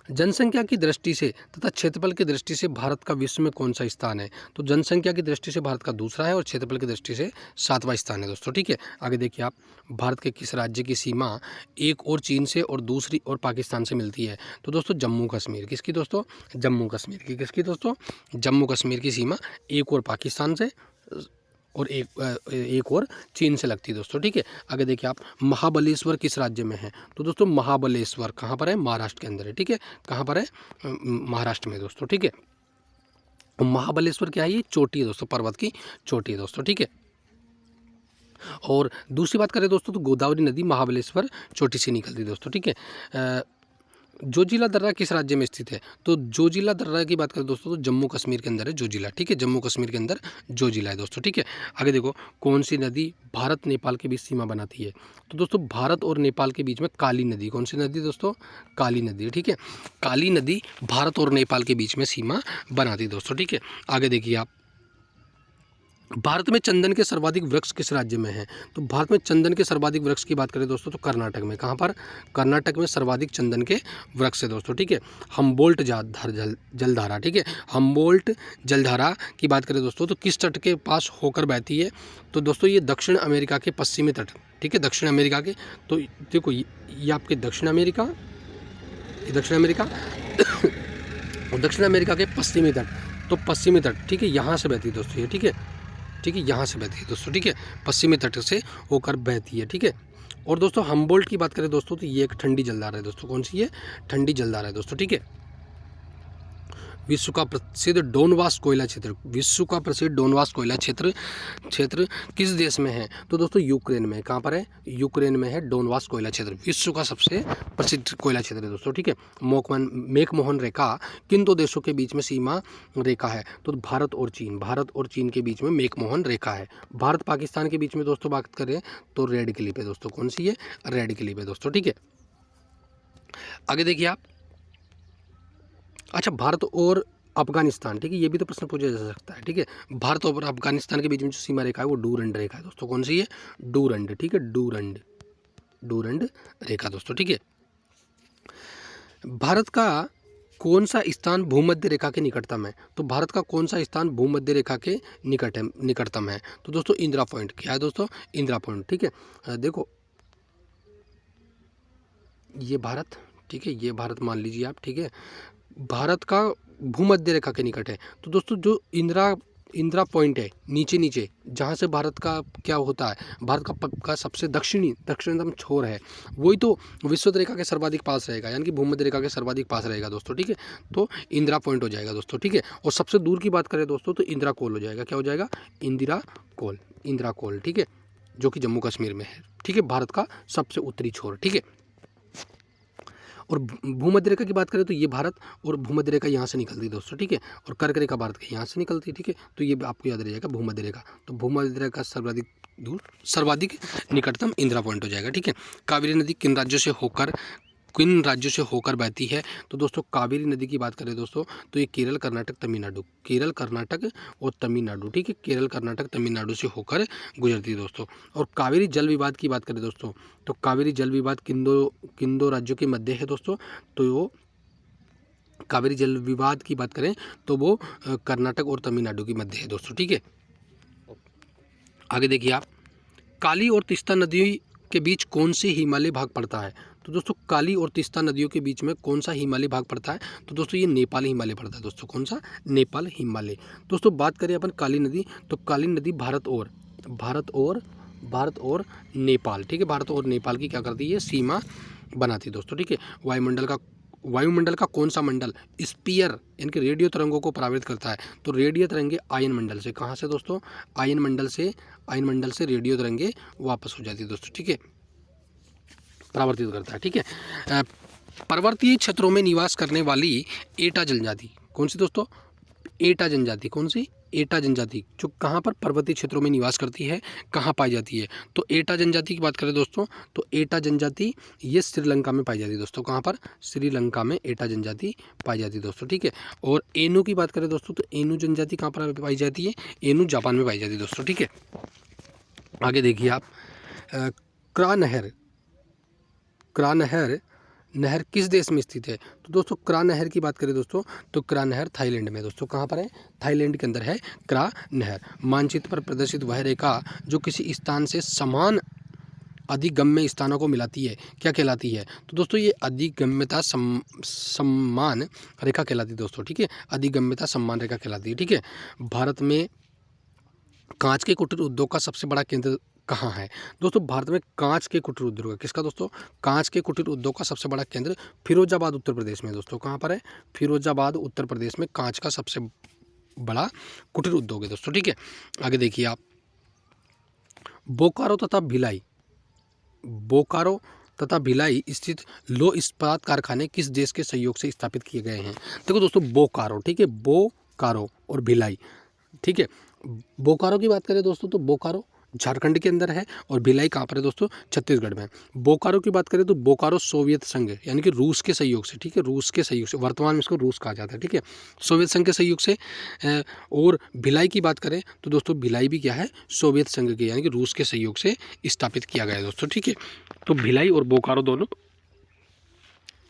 जनसंख्या की दृष्टि से तथा क्षेत्रफल की दृष्टि से भारत का विश्व में कौन सा स्थान है? तो जनसंख्या की दृष्टि से भारत का दूसरा है और क्षेत्रफल की दृष्टि से 7वां स्थान है दोस्तों, ठीक है। आगे देखिए आप, भारत के किस राज्य की सीमा एक और चीन से और दूसरी और पाकिस्तान से मिलती है? तो दोस्तों जम्मू कश्मीर, किसकी दोस्तों? जम्मू कश्मीर की, किसकी दोस्तों? जम्मू कश्मीर की सीमा एक और पाकिस्तान से और एक और चीन से लगती है दोस्तों, ठीक है। आगे देखिए आप, महाबलेश्वर किस राज्य में है? तो दोस्तों महाबलेश्वर कहाँ पर है? महाराष्ट्र के अंदर है, ठीक है। कहाँ पर है? महाराष्ट्र में दोस्तों, ठीक है। महाबलेश्वर क्या है? ये चोटी है दोस्तों, पर्वत की चोटी है दोस्तों, ठीक है। और दूसरी बात करें दोस्तों, तो गोदावरी नदी महाबलेश्वर चोटी से निकलती है दोस्तों, ठीक है। जोजिला दर्रा किस राज्य में स्थित है? तो जोजिला दर्रा की बात करें दोस्तों, तो जम्मू कश्मीर के अंदर है जोजिला, ठीक है। जम्मू कश्मीर के अंदर जोजिला है दोस्तों, ठीक है। आगे देखो, कौन सी नदी भारत नेपाल के बीच सीमा बनाती है? तो दोस्तों भारत और नेपाल के बीच में काली नदी, कौन सी नदी दोस्तों? काली नदी, ठीक है। काली नदी भारत और नेपाल के बीच में सीमा बनाती है दोस्तों, ठीक है। आगे देखिए आप, भारत में चंदन के सर्वाधिक वृक्ष किस राज्य में है? तो भारत में चंदन के सर्वाधिक वृक्ष की बात करें दोस्तों, तो कर्नाटक में। कहाँ पर? कर्नाटक में सर्वाधिक चंदन के वृक्ष है दोस्तों, ठीक है। हम्बोल्ट जलधारा, ठीक है, हम्बोल्ट जलधारा की बात करें दोस्तों, तो किस तट के पास होकर बहती है? तो दोस्तों ये दक्षिण अमेरिका के पश्चिमी तट, ठीक है, दक्षिण अमेरिका के। तो देखो ये आपके दक्षिण अमेरिका और दक्षिण अमेरिका के पश्चिमी तट, तो पश्चिमी तट, ठीक है, यहाँ से बहती है दोस्तों ये, ठीक है, ठीक है, यहाँ से बहती है दोस्तों, ठीक है, पश्चिमी तट से होकर बहती है, ठीक है। और दोस्तों हम्बोल्ट की बात करें दोस्तों, तो ये एक ठंडी जलधारा है दोस्तों, कौन सी है? ठंडी जलधारा है दोस्तों, ठीक है। विश्व का प्रसिद्ध डोनवास कोयला क्षेत्र, विश्व का प्रसिद्ध डोनवास कोयला क्षेत्र किस देश में है? तो दोस्तों यूक्रेन में। कहाँ पर है? यूक्रेन में है डोनवास कोयला क्षेत्र, विश्व का सबसे प्रसिद्ध कोयला क्षेत्र है दोस्तों, ठीक है। मैकमोहन रेखा किन दो देशों के बीच में सीमा रेखा है? तो भारत और चीन के बीच में मैकमोहन रेखा है। भारत पाकिस्तान के बीच में दोस्तों बात करें तो रेड क्लिप है दोस्तों, कौन सी है? रेड क्लिप है दोस्तों, ठीक है। आगे देखिए आप, अच्छा, भारत और अफगानिस्तान, ठीक है, ये भी तो प्रश्न पूछा जा सकता है, ठीक है। भारत और अफगानिस्तान के बीच में जो सीमा रेखा है वो डूरंड रेखा है दोस्तों, कौन सी है? डूरंड, ठीक है, डूरंड रेखा दोस्तों, ठीक है। भारत का कौन सा स्थान भूमध्य रेखा के निकटतम है? तो भारत का कौन सा स्थान भूमध्य रेखा के निकटतम है? तो दोस्तों इंदिरा पॉइंट। क्या है दोस्तों? इंदिरा पॉइंट, ठीक है। देखो ये भारत, ठीक है, ये भारत मान लीजिए आप, ठीक है, भारत का भूमध्य रेखा के निकट है। तो दोस्तों जो इंदिरा पॉइंट है नीचे जहाँ से भारत का क्या होता है, भारत का सबसे दक्षिणतम छोर है, वही तो विषुवत रेखा के सर्वाधिक पास रहेगा, यानी कि भूमध्य रेखा के सर्वाधिक पास रहेगा दोस्तों, ठीक है। तो इंदिरा पॉइंट हो जाएगा दोस्तों, ठीक है। और सबसे दूर की बात करें दोस्तों तो इंदिरा कोल हो जाएगा। क्या हो जाएगा? इंदिरा कोल, ठीक है, जो कि जम्मू कश्मीर में है, ठीक है, भारत का सबसे उत्तरी छोर, ठीक है। और भूमध्य रेखा की बात करें तो ये भारत और भूमध्य रेखा यहाँ से निकलती है दोस्तों, ठीक है, और कर्क रेखा भारत के यहाँ से निकलती है, ठीक है। तो ये आपको याद रह जाएगा भूमध्य रेखा। तो भूमध्य रेखा सर्वाधिक निकटतम इंदिरा पॉइंट हो जाएगा, ठीक है। कावेरी नदी किन राज्यों से होकर बहती है? तो दोस्तों कावेरी नदी की बात करें दोस्तों तो ये केरल, कर्नाटक, तमिलनाडु, ठीक है, केरल, कर्नाटक, तमिलनाडु से होकर गुजरती है दोस्तों। और कावेरी जल विवाद की बात करें दोस्तों तो कावेरी जल विवाद किन दो राज्यों के मध्य है दोस्तों? तो वो कावेरी जल विवाद की बात करें तो वो कर्नाटक और तमिलनाडु के मध्य है दोस्तों, ठीक है। आगे देखिए आप, काली और तीस्ता नदी के बीच कौन से हिमालय भाग पड़ता है? तो दोस्तों काली और तीस्ता नदियों के बीच में कौन सा हिमालय भाग पड़ता है? तो दोस्तों ये नेपाल हिमालय पड़ता है दोस्तों, कौन सा? नेपाल हिमालय। दोस्तों बात करें अपन काली नदी, तो काली नदी भारत और नेपाल, ठीक है, भारत और नेपाल की क्या करती है? सीमा बनाती है दोस्तों, ठीक है। वायुमंडल का कौन सा मंडल स्पीयर यानी कि रेडियो तरंगों को परावर्तित करता है? तो रेडियो तरंगे आयन मंडल से। कहाँ से दोस्तों? आयन मंडल से रेडियो तरंगे वापस हो जाती है दोस्तों, ठीक है, परावर्तित करता है, ठीक है। पर्वतीय क्षेत्रों में निवास करने वाली एटा जनजाति कौन सी दोस्तों? एटा जनजाति कौन सी? एटा जनजाति जो कहाँ पर पर्वतीय क्षेत्रों में निवास करती है, कहाँ पाई जाती है? तो एटा जनजाति की बात करें दोस्तों तो एटा जनजाति ये श्रीलंका में पाई जाती है दोस्तों। कहाँ पर? श्रीलंका में एटा जनजाति पाई जाती है दोस्तों, ठीक है। और एनु की बात करें दोस्तों तो एनु जनजाति कहाँ पर पाई जाती है? एनु जापान में पाई जाती है दोस्तों, ठीक है। आगे देखिए आप क्रा नहर किस देश में स्थित है? तो दोस्तों क्रा नहर की बात करें दोस्तों तो क्रा नहर थाईलैंड में दोस्तों। कहाँ पर है? थाईलैंड के अंदर है क्रा नहर। मानचित्र पर प्रदर्शित वह रेखा जो किसी स्थान से समान अधिगम्य स्थानों को मिलाती है क्या कहलाती है? तो दोस्तों ये अधिगम्यता सम्मान रेखा कहलाती है दोस्तों, ठीक है। अधिगम्यता सम्मान रेखा कहलाती है, ठीक है। भारत में कांच के कुटीर उद्योग का सबसे बड़ा केंद्र कहाँ है? दोस्तों भारत में कांच के कुटीर उद्योग है। किसका दोस्तों? कांच के कुटीर उद्योग का सबसे बड़ा केंद्र फिरोजाबाद उत्तर प्रदेश में दोस्तों। कहाँ पर है? फिरोजाबाद उत्तर प्रदेश में कांच का सबसे बड़ा कुटीर उद्योग है दोस्तों, ठीक है। आगे देखिए आप बोकारो तथा भिलाई स्थित लौह इस्पात कारखाने किस देश के सहयोग से स्थापित किए गए हैं? देखो दोस्तों बोकारो, ठीक है, बोकारो और भिलाई, ठीक है। बोकारो की बात करें दोस्तों तो बोकारो झारखंड के अंदर है और भिलाई कहाँ पर है दोस्तों? छत्तीसगढ़ में। बोकारो की बात करें तो बोकारो सोवियत संघ यानी कि रूस के सहयोग से, ठीक है, रूस के सहयोग से, वर्तमान में इसको रूस कहा जाता है, ठीक है, सोवियत संघ के सहयोग से। और भिलाई की बात करें तो दोस्तों भिलाई भी क्या है? सोवियत संघ के यानी कि रूस के सहयोग से स्थापित किया गया है दोस्तों, ठीक है। तो भिलाई और बोकारो दोनों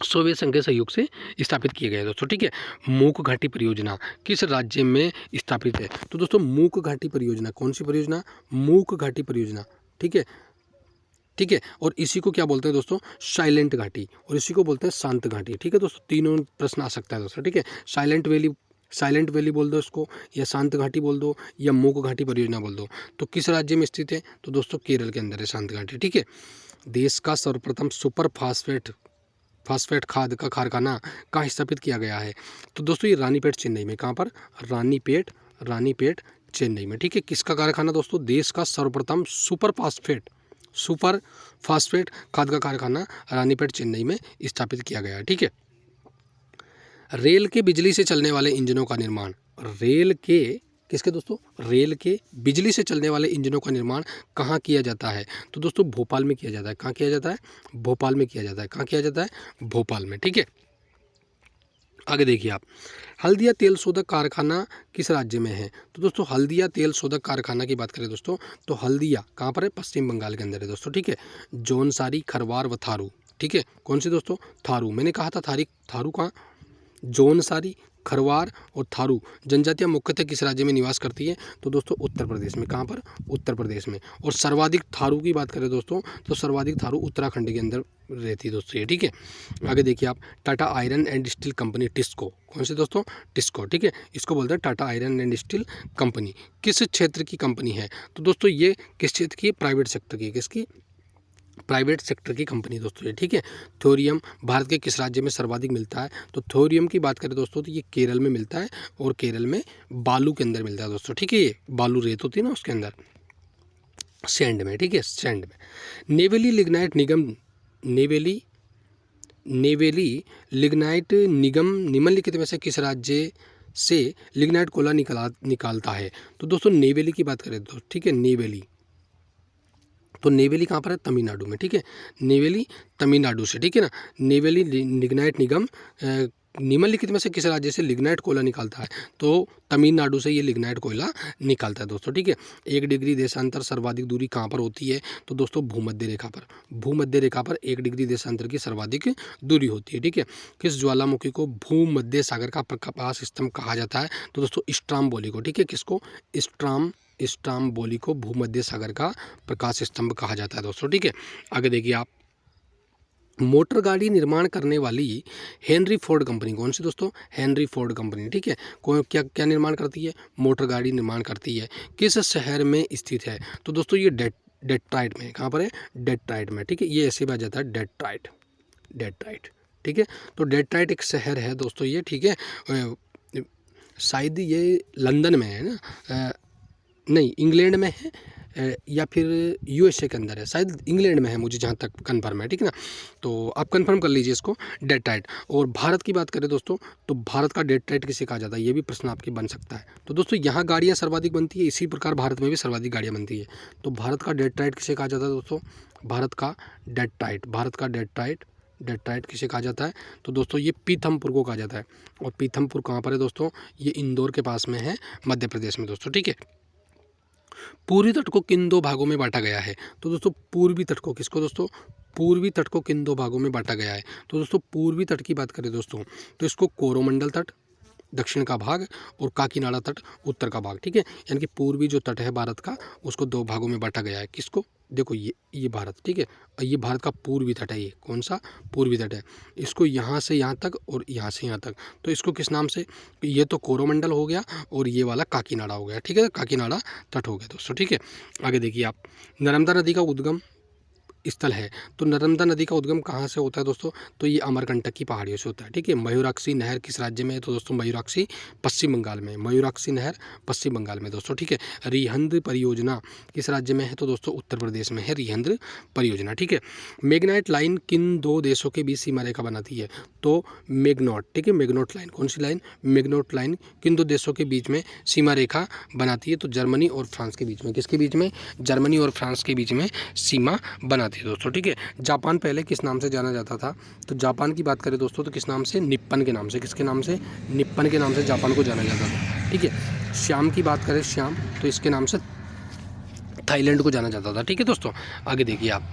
सोवियत संघ के सहयोग से स्थापित किए गए दोस्तों, ठीक है। मूक घाटी परियोजना किस राज्य में स्थापित है? तो दोस्तों मूक घाटी परियोजना कौन सी परियोजना? मूक घाटी परियोजना, ठीक है, ठीक है। और इसी को क्या बोलते हैं दोस्तों? साइलेंट घाटी, और इसी को बोलते हैं शांत घाटी, ठीक है दोस्तों। तीनों प्रश्न आ सकता है दोस्तों, ठीक है। साइलेंट वैली बोल दो इसको, या शांत घाटी बोल दो, या मूक घाटी परियोजना बोल दो। तो किस राज्य में स्थित है? तो दोस्तों केरल के अंदर है शांत घाटी, ठीक है। देश का सर्वप्रथम सुपर फास्फेट खाद का कारखाना कहाँ स्थापित किया गया है? तो दोस्तों ये रानीपेट चेन्नई में। कहाँ पर? रानीपेट चेन्नई में, ठीक है। किसका कारखाना दोस्तों? देश का सर्वप्रथम सुपर फास्फेट खाद का कारखाना रानीपेट चेन्नई में स्थापित किया गया है, ठीक है। रेल के बिजली से चलने वाले इंजनों का निर्माण, किसके दोस्तों? रेल के बिजली से चलने वाले इंजनों का निर्माण कहाँ किया जाता है? तो दोस्तों भोपाल में किया जाता है। कहाँ किया जाता है? भोपाल में किया जाता है। कहाँ किया जाता है? भोपाल में, ठीक है। आगे देखिए आप हल्दिया तेल शोधक कारखाना किस राज्य में है? तो दोस्तों हल्दिया तेल शोधक कारखाना की बात करें दोस्तों तो हल्दिया कहाँ पर है? पश्चिम बंगाल के अंदर है दोस्तों, ठीक है। जौनसारी, खरवार व थारू, ठीक है। कौन सी दोस्तों? थारू। मैंने कहा था थारू कहाँ? जौनसारी, खरवार और थारू जनजातियां मुख्यतः किस राज्य में निवास करती है? तो दोस्तों उत्तर प्रदेश में। कहाँ पर? उत्तर प्रदेश में। और सर्वाधिक थारू की बात करें दोस्तों तो सर्वाधिक थारू उत्तराखंड के अंदर रहती है दोस्तों ये, ठीक है। आगे देखिए आप Tata iron and steel company TISCO, कौन सी दोस्तों? टिस्को, ठीक है। इसको बोलते हैं Tata iron and steel company. किस क्षेत्र की कंपनी है? तो दोस्तों ये किस क्षेत्र की? प्राइवेट सेक्टर की। किसकी? प्राइवेट सेक्टर की कंपनी दोस्तों ये, ठीक है। थोरियम भारत के किस राज्य में सर्वाधिक मिलता है? तो थोरियम की बात करें दोस्तों तो ये केरल में मिलता है, और केरल में बालू के अंदर मिलता है दोस्तों, ठीक है। ये बालू रेत होती है ना उसके अंदर, सैंड में, ठीक है, सैंड में। नेवेली लिग्नाइट निगम निम्नलिखित में से किस राज्य से लिग्नाइट कोयला निकालता है? तो दोस्तों नेवेली की बात करें तो, ठीक है, नेवेली कहाँ पर है? तमिलनाडु में, ठीक है। नेवेली तमिलनाडु से, ठीक है ना। नेवेली लिग्नाइट निगम निम्नलिखित में से किस राज्य से लिग्नाइट कोयला निकालता है? तो तमिलनाडु से ये लिग्नाइट कोयला निकालता है दोस्तों, ठीक है। 1 डिग्री देशांतर सर्वाधिक दूरी कहाँ पर होती है? तो दोस्तों भूमध्य रेखा पर 1 डिग्री देशांतर की सर्वाधिक दूरी होती है, ठीक है। किस ज्वालामुखी को भूमध्य सागर का प्रकाश स्तंभ कहा जाता है? तो दोस्तों स्ट्राम्बोली को, ठीक है। किसको? स्ट्राम्बोली को भूमध्य सागर का प्रकाश स्तंभ कहा जाता है दोस्तों, ठीक है। आगे देखिए आप मोटर गाड़ी निर्माण करने वाली हेनरी फोर्ड कंपनी, कौन सी दोस्तों? हेनरी फोर्ड कंपनी, ठीक है। क्या निर्माण करती है? मोटर गाड़ी निर्माण करती है। किस शहर में स्थित है? तो दोस्तों ये डेट्रॉइट में। कहाँ पर है? डेट्रॉइट में, ठीक है। ये ऐसे भी आ जाता है डेट्रॉइट, ठीक है। तो डेट्रॉइट एक शहर है दोस्तों ये, ठीक है। शायद ये लंदन में है ना, नहीं इंग्लैंड में है, या फिर यूएसए के अंदर है, शायद इंग्लैंड में है, मुझे जहाँ तक कन्फर्म है, ठीक है ना। तो आप कन्फर्म कर लीजिए इसको, डेट्राइट। और भारत की बात करें दोस्तों, तो भारत का डेट्राइट किसे कहा जाता है, ये भी प्रश्न आपके बन सकता है। तो दोस्तों यहाँ गाड़ियाँ सर्वाधिक बनती है, इसी प्रकार भारत में भी सर्वाधिक गाड़ियाँ बनती है। तो भारत का डेट्राइट किसे कहा जाता है दोस्तों, भारत का डेट्राइट, भारत का डेट्राइट, डेट्राइट किसे कहा जाता है, तो दोस्तों ये पीथमपुर को कहा जाता है। और पीथमपुर कहाँ पर है दोस्तों, ये इंदौर के पास में है, मध्य प्रदेश में दोस्तों, ठीक है। पूर्वी तट को किन दो भागों में बांटा गया है, तो दोस्तों पूर्वी तट को, किसको दोस्तों, पूर्वी तट को किन दो भागों में बांटा गया है, तो दोस्तों पूर्वी तट की बात करें दोस्तों, तो इसको कोरोमंडल तट दक्षिण का भाग और काकीनाडा तट उत्तर का भाग, ठीक है। यानी कि पूर्वी जो तट है भारत का, उसको दो भागों में बांटा गया है। किसको, देखो ये भारत, ठीक है, और ये भारत का पूर्वी तट है, ये कौन सा पूर्वी तट है, इसको यहाँ से यहाँ तक और यहाँ से यहाँ तक, तो इसको किस नाम से, ये तो कोरोमंडल हो गया और ये वाला काकीनाडा हो गया, ठीक है, काकीनाडा तट हो गया दोस्तों, ठीक है। आगे देखिए आप, नर्मदा नदी का उद्गम स्थल है, तो नर्मदा नदी का उद्गम कहाँ से होता है दोस्तों, तो ये अमरकंटक की पहाड़ियों से होता है, ठीक है। मयूराक्षी नहर किस राज्य में है, तो दोस्तों मयूराक्षी पश्चिम बंगाल में, मयूराक्षी नहर पश्चिम बंगाल में दोस्तों, ठीक है। रिहंद परियोजना किस राज्य में है, तो दोस्तों उत्तर प्रदेश में है रिहंद परियोजना, ठीक है। मैग्नाइट लाइन किन दो देशों के बीच सीमा रेखा बनाती है, तो मैग्नॉट, ठीक है, मैग्नॉट लाइन, कौन सी लाइन, मैग्नॉट लाइन किन दो देशों के बीच में सीमा रेखा बनाती है, तो जर्मनी और फ्रांस के बीच में, किसके बीच में, जर्मनी और फ्रांस के बीच में सीमा बनाती है दोस्तों, ठीक है। जापान पहले किस नाम से जाना जाता था, तो जापान की बात करें दोस्तों, तो किस नाम से, निप्पन के नाम से, किसके नाम से, निप्पन के नाम से जापान को जाना जाता था, ठीक है। श्याम की बात करें, श्याम, तो इसके नाम से थाईलैंड को जाना जाता था, ठीक है दोस्तों। आगे देखिए आप,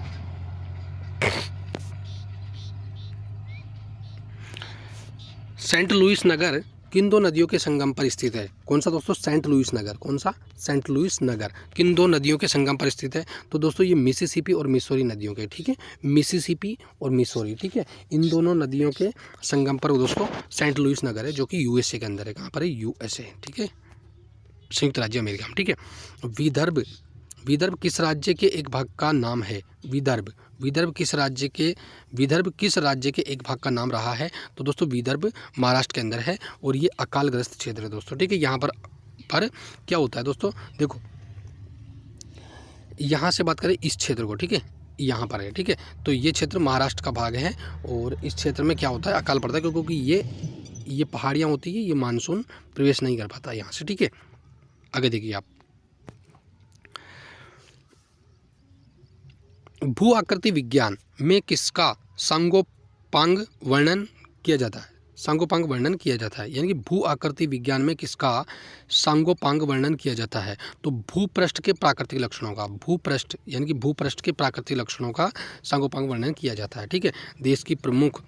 सेंट लुइस नगर किन दो नदियों के संगम पर स्थित है, कौन सा दोस्तों, सेंट लुइस नगर, कौन सा, सेंट लुइस नगर किन दो नदियों के संगम पर स्थित है, तो दोस्तों ये मिसिसिपी और मिसौरी नदियों के, ठीक है, मिसिसिपी और मिसौरी, ठीक है, इन दोनों नदियों के संगम पर दोस्तों सेंट लुइस नगर है, जो कि यूएसए के अंदर है, कहाँ पर है, यूएसए, ठीक है, संयुक्त राज्य अमेरिका में, ठीक है। विदर्भ, विदर्भ किस राज्य के एक भाग का नाम है, विदर्भ, विदर्भ किस राज्य के, विदर्भ किस राज्य के एक भाग का नाम रहा है, तो दोस्तों विदर्भ महाराष्ट्र के अंदर है और ये अकालग्रस्त क्षेत्र है दोस्तों, ठीक है। यहाँ पर क्या होता है दोस्तों, देखो यहाँ से बात करें इस क्षेत्र को, ठीक है, यहाँ पर है, ठीक है, तो ये क्षेत्र महाराष्ट्र का भाग है और इस क्षेत्र में क्या होता है, अकाल पड़ता है, क्योंकि ये पहाड़ियाँ होती है, ये मानसून प्रवेश नहीं कर पाता यहाँ से, ठीक है। आगे देखिए आप, भू आकृति विज्ञान में किसका सांगोपांग वर्णन किया जाता है, सांगोपांग वर्णन किया जाता है, यानी कि भू आकृति विज्ञान में किसका सांगोपांग वर्णन किया जाता है, तो भूपृष्ठ के प्राकृतिक लक्षणों का, भूपृष्ठ यानी कि भूपृष्ठ के प्राकृतिक लक्षणों का सांगोपांग वर्णन किया जाता है, ठीक है। देश की प्रमुख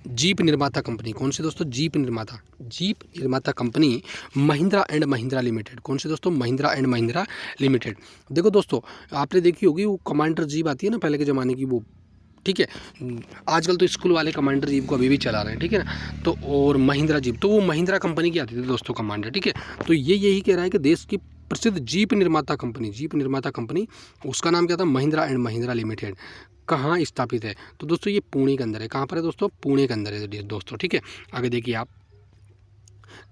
जीप निर्माता कंपनी कौन सी दोस्तों, जीप निर्माता company Mahindra and Mahindra limited, कौन सी दोस्तों, महिंद्रा एंड महिंद्रा लिमिटेड। देखो दोस्तों, आपने देखी होगी वो कमांडर जीप आती है ना पहले के ज़माने की, वो, ठीक है, आजकल तो स्कूल वाले कमांडर जीप को अभी भी चला रहे हैं, ठीक है ना, तो और महिंद्रा जीप, तो वो महिंद्रा कंपनी की आती थी दोस्तों कमांडर, ठीक है। तो ये यही कह रहा है कि देश की प्रसिद्ध जीप निर्माता कंपनी, उसका नाम क्या था, महिंद्रा एंड महिंद्रा लिमिटेड, कहाँ स्थापित है, तो दोस्तों ये पुणे के अंदर है, कहाँ पर है दोस्तों, पुणे के अंदर है दोस्तों, ठीक है। आगे देखिए आप,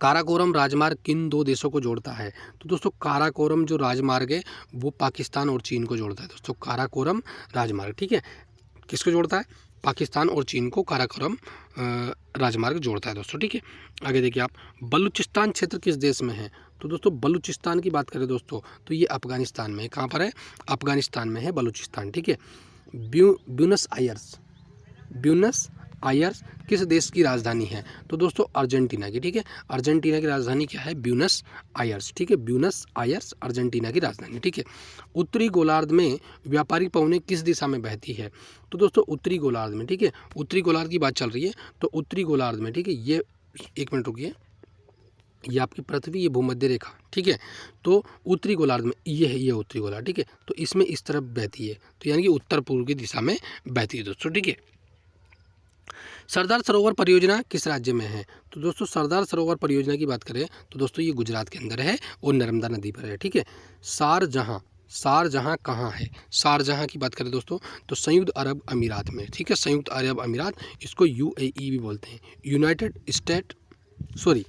काराकोरम राजमार्ग किन दो देशों को जोड़ता है, तो दोस्तों काराकोरम जो राजमार्ग है वो पाकिस्तान और चीन को जोड़ता है दोस्तों, काराकोरम राजमार्ग, ठीक है, किसको जोड़ता है, पाकिस्तान और चीन को काराकोरम राजमार्ग जोड़ता है दोस्तों, ठीक है। आगे देखिए आप, बलूचिस्तान क्षेत्र किस देश में है, तो दोस्तों बलूचिस्तान की बात करें दोस्तों, तो ये अफगानिस्तान में है, कहाँ पर है, अफगानिस्तान में है बलूचिस्तान, ठीक है। ब्यूनस आयर्स किस देश की राजधानी है, तो दोस्तों अर्जेंटीना की, ठीक है, अर्जेंटीना की राजधानी क्या है, ब्यूनस आयर्स, ठीक है, ब्यूनस आयर्स अर्जेंटीना की राजधानी, ठीक है। उत्तरी गोलार्ध में व्यापारिक पवनें किस दिशा में बहती है, तो दोस्तों उत्तरी गोलार्ध में, ठीक है, उत्तरी गोलार्ध की बात चल रही है, तो उत्तरी गोलार्ध में, ठीक है, ये एक मिनट रुकिए, ये आपकी पृथ्वी, ये भूमध्य रेखा, ठीक है, तो उत्तरी गोलार्ध में ये है, ये उत्तरी गोलार्ध, ठीक है, तो इसमें इस तरफ बहती है, तो यानी कि उत्तर पूर्व की दिशा में बहती है दोस्तों, ठीक है। सरदार सरोवर परियोजना किस राज्य में है, तो दोस्तों सरदार सरोवर परियोजना की बात करें तो दोस्तों ये गुजरात के अंदर है और नर्मदा नदी पर है, ठीक है। शारजहाँ कहाँ है, शारजहाँ की बात करें दोस्तों तो संयुक्त अरब अमीरात में, ठीक है, संयुक्त अरब अमीरात, इसको यूएई भी बोलते हैं, यूनाइटेड स्टेट, सॉरी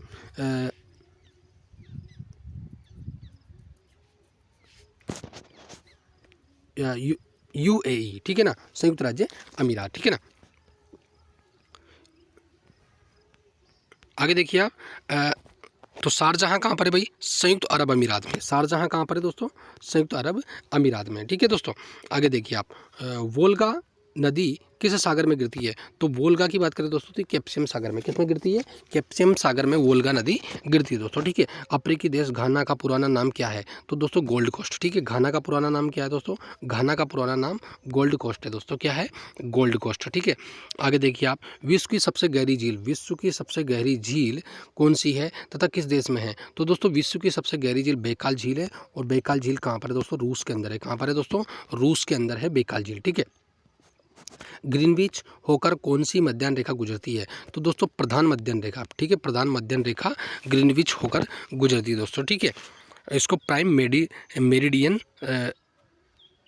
UAE, ठीक है ना, संयुक्त राज्य अमीरात, ठीक है ना। आगे देखिए आप, तो शारजहाँ कहाँ पर है भाई? संयुक्त अरब अमीरात में। शारजहाँ कहाँ पर है दोस्तों? संयुक्त अरब अमीरात में, ठीक है दोस्तों। आगे देखिए आप, वोल्गा नदी किस सागर में गिरती है? तो वोल्गा की बात करें दोस्तों तो कैप्सियम सागर में, किसमें गिरती है? कैप्सियम सागर में वोल्गा नदी गिरती है दोस्तों, ठीक है। अफ्रीकी देश घाना का पुराना नाम क्या है? तो दोस्तों गोल्ड कोस्ट, ठीक है। घाना का पुराना नाम क्या है दोस्तों? घाना का पुराना नाम गोल्ड कोस्ट है दोस्तों। क्या है? गोल्ड कोस्ट, ठीक है। आगे देखिए आप, विश्व की सबसे गहरी झील, विश्व की सबसे गहरी झील कौन सी है तथा किस देश में है? तो दोस्तों विश्व की सबसे गहरी झील बैकाल झील है, और बैकाल झील कहाँ पर है दोस्तों? रूस के अंदर है। कहाँ पर है दोस्तों? रूस के अंदर है बैकाल झील, ठीक है। ग्रीनविच होकर कौन सी मध्याह्न रेखा गुजरती है? तो दोस्तों प्रधान मध्याह्न रेखा, ठीक है, प्रधान मध्याह्न रेखा ग्रीनविच होकर गुजरती है दोस्तों, ठीक है। इसको प्राइम मेरिडियन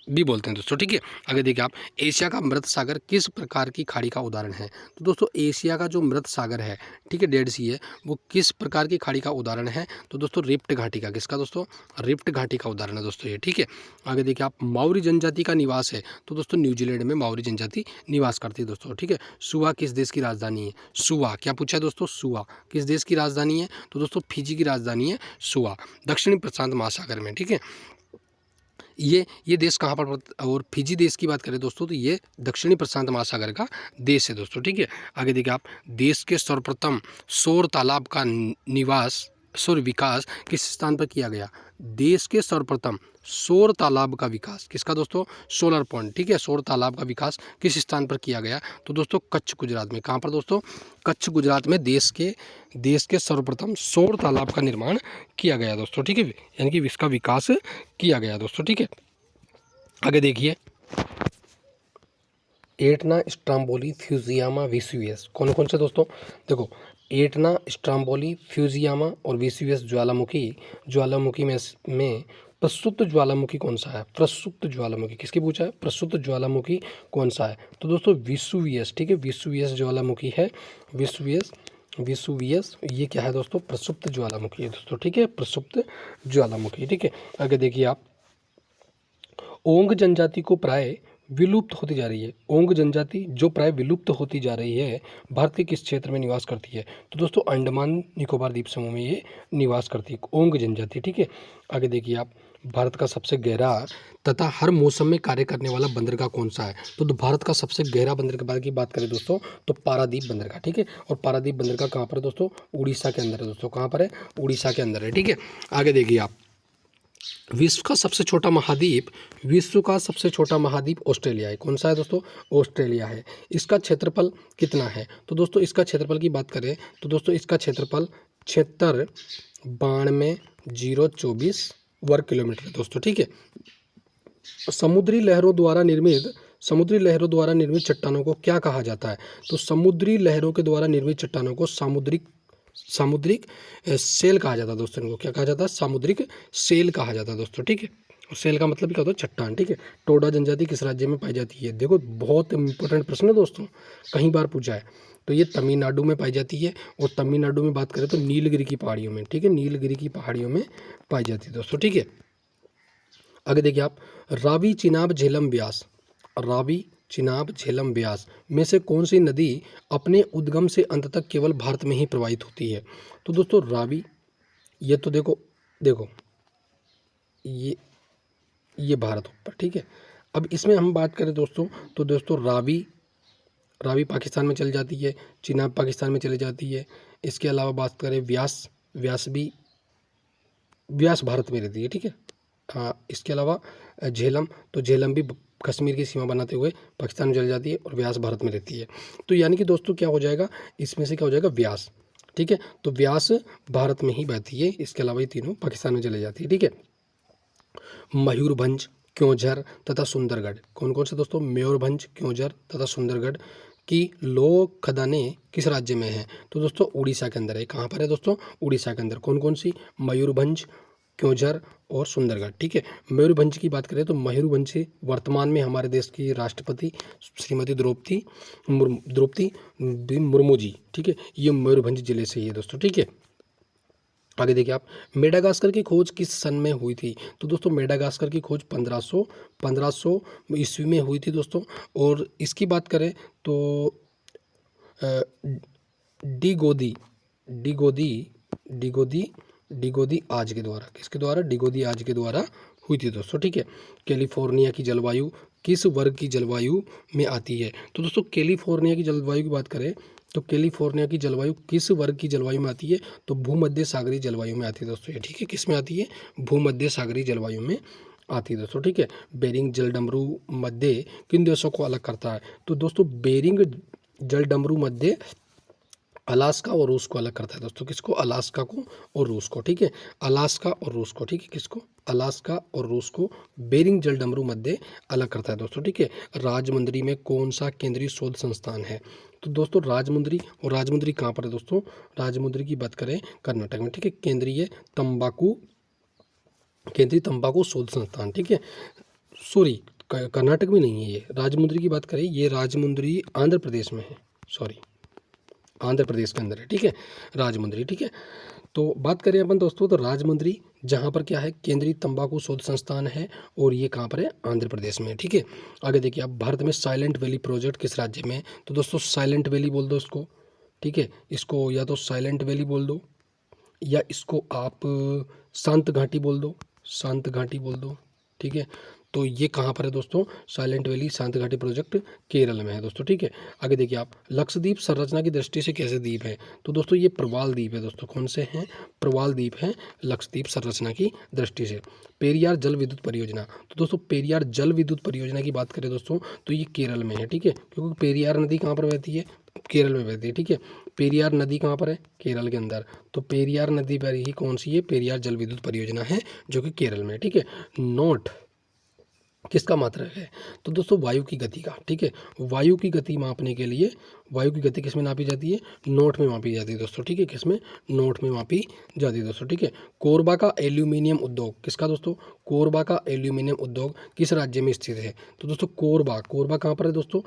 भी बोलते हैं दोस्तों, ठीक है। आगे देखिए आप, एशिया का मृत सागर किस प्रकार की खाड़ी का उदाहरण है? तो दोस्तों एशिया का जो मृत सागर है, ठीक है, डेड सी है, वो किस प्रकार की खाड़ी का उदाहरण है? तो दोस्तों रिफ्ट घाटी का। किसका दोस्तों? रिफ्ट घाटी का उदाहरण है दोस्तों ये, ठीक है। आगे देखिए आप, माओरी जनजाति का निवास है, तो दोस्तों न्यूजीलैंड में माओरी जनजाति निवास करती है दोस्तों, ठीक है। सुआ किस देश की राजधानी है? सुआ, क्या पूछा है दोस्तों? सुआ किस देश की राजधानी है? तो दोस्तों फिजी की राजधानी है सुआ, दक्षिणी प्रशांत महासागर में, ठीक है। ये देश कहाँ पर, और फिजी देश की बात करें दोस्तों तो ये दक्षिणी प्रशांत महासागर का देश है दोस्तों, ठीक है। आगे देखिए आप, देश के सर्वप्रथम सौर तालाब का सौर विकास किस स्थान पर किया गया? देश के सर्वप्रथम सौर तालाब का विकास किसका दोस्तों? सोलर पॉइंट, ठीक है। सौर तालाब का विकास किस स्थान पर किया गया? तो दोस्तों कच्छ गुजरात में। कहाँ पर दोस्तों? कच्छ गुजरात में देश के सर्वप्रथम सौर तालाब का निर्माण किया गया दोस्तों, ठीक है, यानी कि इसका विकास किया गया दोस्तों, ठीक है। आगे देखिए, एटना, स्ट्राम्बोली, फ्यूजियामा, वेसुवियस कौन कौन से दोस्तों? देखो, एटना, स्ट्राम्बोली, फ्यूजियामा और वेसुवियस ज्वालामुखी में प्रसुप्त ज्वालामुखी कौन सा है? प्रसुप्त ज्वालामुखी किसकी पूछा है? प्रसुप्त ज्वालामुखी कौन सा है? तो दोस्तों वेसुवियस, ठीक है, वेसुवियस ज्वालामुखी है। वेसुवियस ये क्या है दोस्तों? प्रसुप्त ज्वालामुखी है दोस्तों, ठीक है, प्रसुप्त ज्वालामुखी, ठीक है। आगे देखिए आप, ओंग जनजाति को प्राय विलुप्त होती जा रही है। ओंग जनजाति जो प्राय विलुप्त होती जा रही है, भारत के किस क्षेत्र में निवास करती है? तो दोस्तों अंडमान निकोबार द्वीप समूह में ये निवास करती है, ओंग जनजाति, ठीक है। आगे देखिए आप, भारत का सबसे गहरा तथा हर मौसम में कार्य करने वाला बंदरगाह कौन सा है? तो भारत का सबसे गहरा बंदरगाह की बात करें दोस्तों तो पारादीप बंदरगाह, ठीक है। और पारादीप बंदरगाह कहाँ पर है दोस्तों? उड़ीसा के अंदर है दोस्तों। कहाँ पर है? उड़ीसा के अंदर है, ठीक है। आगे देखिए आप, विश्व का सबसे छोटा महाद्वीप ऑस्ट्रेलिया है। कौन सा है दोस्तों? ऑस्ट्रेलिया है। इसका क्षेत्रफल कितना है? तो दोस्तों इसका क्षेत्रफल की बात करें तो दोस्तों इसका क्षेत्रफल 76,92,024 वर्ग किलोमीटर है दोस्तों, ठीक है। समुद्री लहरों द्वारा निर्मित चट्टानों को क्या कहा जाता है? तो समुद्री लहरों के द्वारा निर्मित चट्टानों को सामुद्रिक सेल कहा जाता है दोस्तों। इनको क्या कहा जाता है? सामुद्रिक सेल कहा जाता है दोस्तों, ठीक है। और सेल का मतलब क्या होता है? चट्टान, ठीक है। टोडा जनजाति किस राज्य में पाई जाती है? देखो बहुत इंपॉर्टेंट प्रश्न है दोस्तों, कई बार पूछा है। तो ये तमिलनाडु में पाई जाती है, और तमिलनाडु में बात करें तो नीलगिरी की पहाड़ियों में, ठीक है, नीलगिरी की पहाड़ियों में पाई जाती है दोस्तों, ठीक है। आगे देखिए आप, रावी चिनाब झेलम ब्यास में से कौन सी नदी अपने उद्गम से अंत तक केवल भारत में ही प्रवाहित होती है? तो दोस्तों रावी, ये तो देखो ये भारत ऊपर, ठीक है। अब इसमें हम बात करें दोस्तों तो दोस्तों रावी पाकिस्तान में चली जाती है, चिनाब पाकिस्तान में चली जाती है। इसके अलावा बात करें व्यास भारत में रहती है, ठीक है। हाँ, इसके अलावा झेलम भी कश्मीर की सीमा बनाते हुए पाकिस्तान में चली जाती है, और व्यास भारत में रहती है। तो यानी कि दोस्तों क्या हो जाएगा, इसमें से क्या हो जाएगा? व्यास, ठीक है। तो व्यास भारत में ही बहती है, इसके अलावा ये तीनों पाकिस्तान में चली जाती है, ठीक है। मयूरभंज, क्योंझर तथा सुंदरगढ़ कौन कौन से दोस्तों? मयूरभंज, क्योंझर तथा सुंदरगढ़ की लोक खदानें किस राज्य में है? तो दोस्तों उड़ीसा के अंदर है। कहाँ पर है दोस्तों? उड़ीसा के अंदर। कौन कौन सी? मयूरभंज, क्योंझर और सुंदरगढ़, ठीक है। मयूरभंज की बात करें तो मयूरभंज वर्तमान में हमारे देश की राष्ट्रपति श्रीमती द्रौपदी मुर्मू जी, ठीक है, ये मयूरभंज जिले से ही है दोस्तों, ठीक है। आगे देखिए आप, मेडागास्कर की खोज किस सन में हुई थी? तो दोस्तों मेडागास्कर की खोज 1500 ईस्वी में हुई थी दोस्तों। और इसकी बात करें तो अ, डिगोदी डिगोदी डिगोदी डिगोदी आज के द्वारा, किसके द्वारा? डिगोदी आज के द्वारा हुई थी दोस्तों, ठीक है। कैलिफोर्निया की जलवायु किस वर्ग की जलवायु में आती है? तो दोस्तों कैलिफोर्निया की जलवायु की बात करें तो कैलिफोर्निया की जलवायु किस वर्ग की जलवायु में आती है? तो भूमध्य सागरीय जलवायु में आती है दोस्तों ये, ठीक है। किस में आती है? भूमध्य सागरीय जलवायु में आती है दोस्तों, ठीक है। बेरिंग जलडमरू मध्य किन देशों को अलग करता है? तो दोस्तों बेरिंग जलडमरू मध्य अलास्का और रूस को अलग करता है दोस्तों। किसको? अलास्का को और रूस को, ठीक है। अलास्का और रूस को, ठीक है। किसको? अलास्का और रूस को बेरिंग जलडमरू मध्य अलग करता है दोस्तों, ठीक है। राजमुंदरी में कौन सा केंद्रीय शोध संस्थान है? तो दोस्तों राजमुंदरी, और राजमुंदरी कहाँ पर है दोस्तों? राजमुंदरी की बात करें कर्नाटक में, ठीक है। केंद्रीय तंबाकू शोध संस्थान, ठीक है। सॉरी, कर्नाटक में नहीं है ये। राजमुंदरी की बात करें, ये राजमुंदरी आंध्र प्रदेश में है, सॉरी आंध्र प्रदेश के अंदर है, ठीक है। राजमुंदरी, ठीक है। तो बात करें अपन दोस्तों, तो राजमुंदरी जहाँ पर क्या है? केंद्रीय तंबाकू शोध संस्थान है, और ये कहाँ पर है? आंध्र प्रदेश में, ठीक है। आगे देखिए आप, भारत में साइलेंट वैली प्रोजेक्ट किस राज्य में है? तो दोस्तों साइलेंट वैली बोल दो इसको, ठीक है। इसको या तो साइलेंट वैली बोल दो, या इसको आप शांत घाटी बोल दो, शांत घाटी बोल दो, ठीक है। तो ये कहाँ पर है दोस्तों? साइलेंट वैली शांत घाटी प्रोजेक्ट केरल में है दोस्तों, ठीक है। आगे देखिए आप, लक्षद्वीप संरचना की दृष्टि से कैसे द्वीप है? तो दोस्तों ये प्रवाल द्वीप है दोस्तों। कौन से हैं? प्रवाल द्वीप है लक्षद्वीप संरचना की दृष्टि से। पेरियार जल विद्युत परियोजना, तो दोस्तों पेरियार जल विद्युत परियोजना की बात करें दोस्तों तो ये केरल में है, ठीक है। क्योंकि पेरियार नदी कहाँ पर बहती है? केरल में बहती है, ठीक है। पेरियार नदी कहाँ पर है? केरल के अंदर। तो पेरियार नदी पर ही कौन सी है? पेरियार जल विद्युत परियोजना है, जो कि केरल में है, ठीक है। नोट किसका मात्रक है? तो दोस्तों वायु की गति का, ठीक है। वायु की गति मापने के लिए, वायु की गति किस में नापी जाती है? नोट में मापी जाती है दोस्तों, ठीक है। किस में? नोट में मापी जाती है दोस्तों, ठीक है। कोरबा का एल्यूमिनियम उद्योग किसका दोस्तों? कोरबा का एल्यूमिनियम उद्योग किस राज्य में स्थित है? तो दोस्तों कोरबा, कोरबा कहाँ पर है दोस्तों?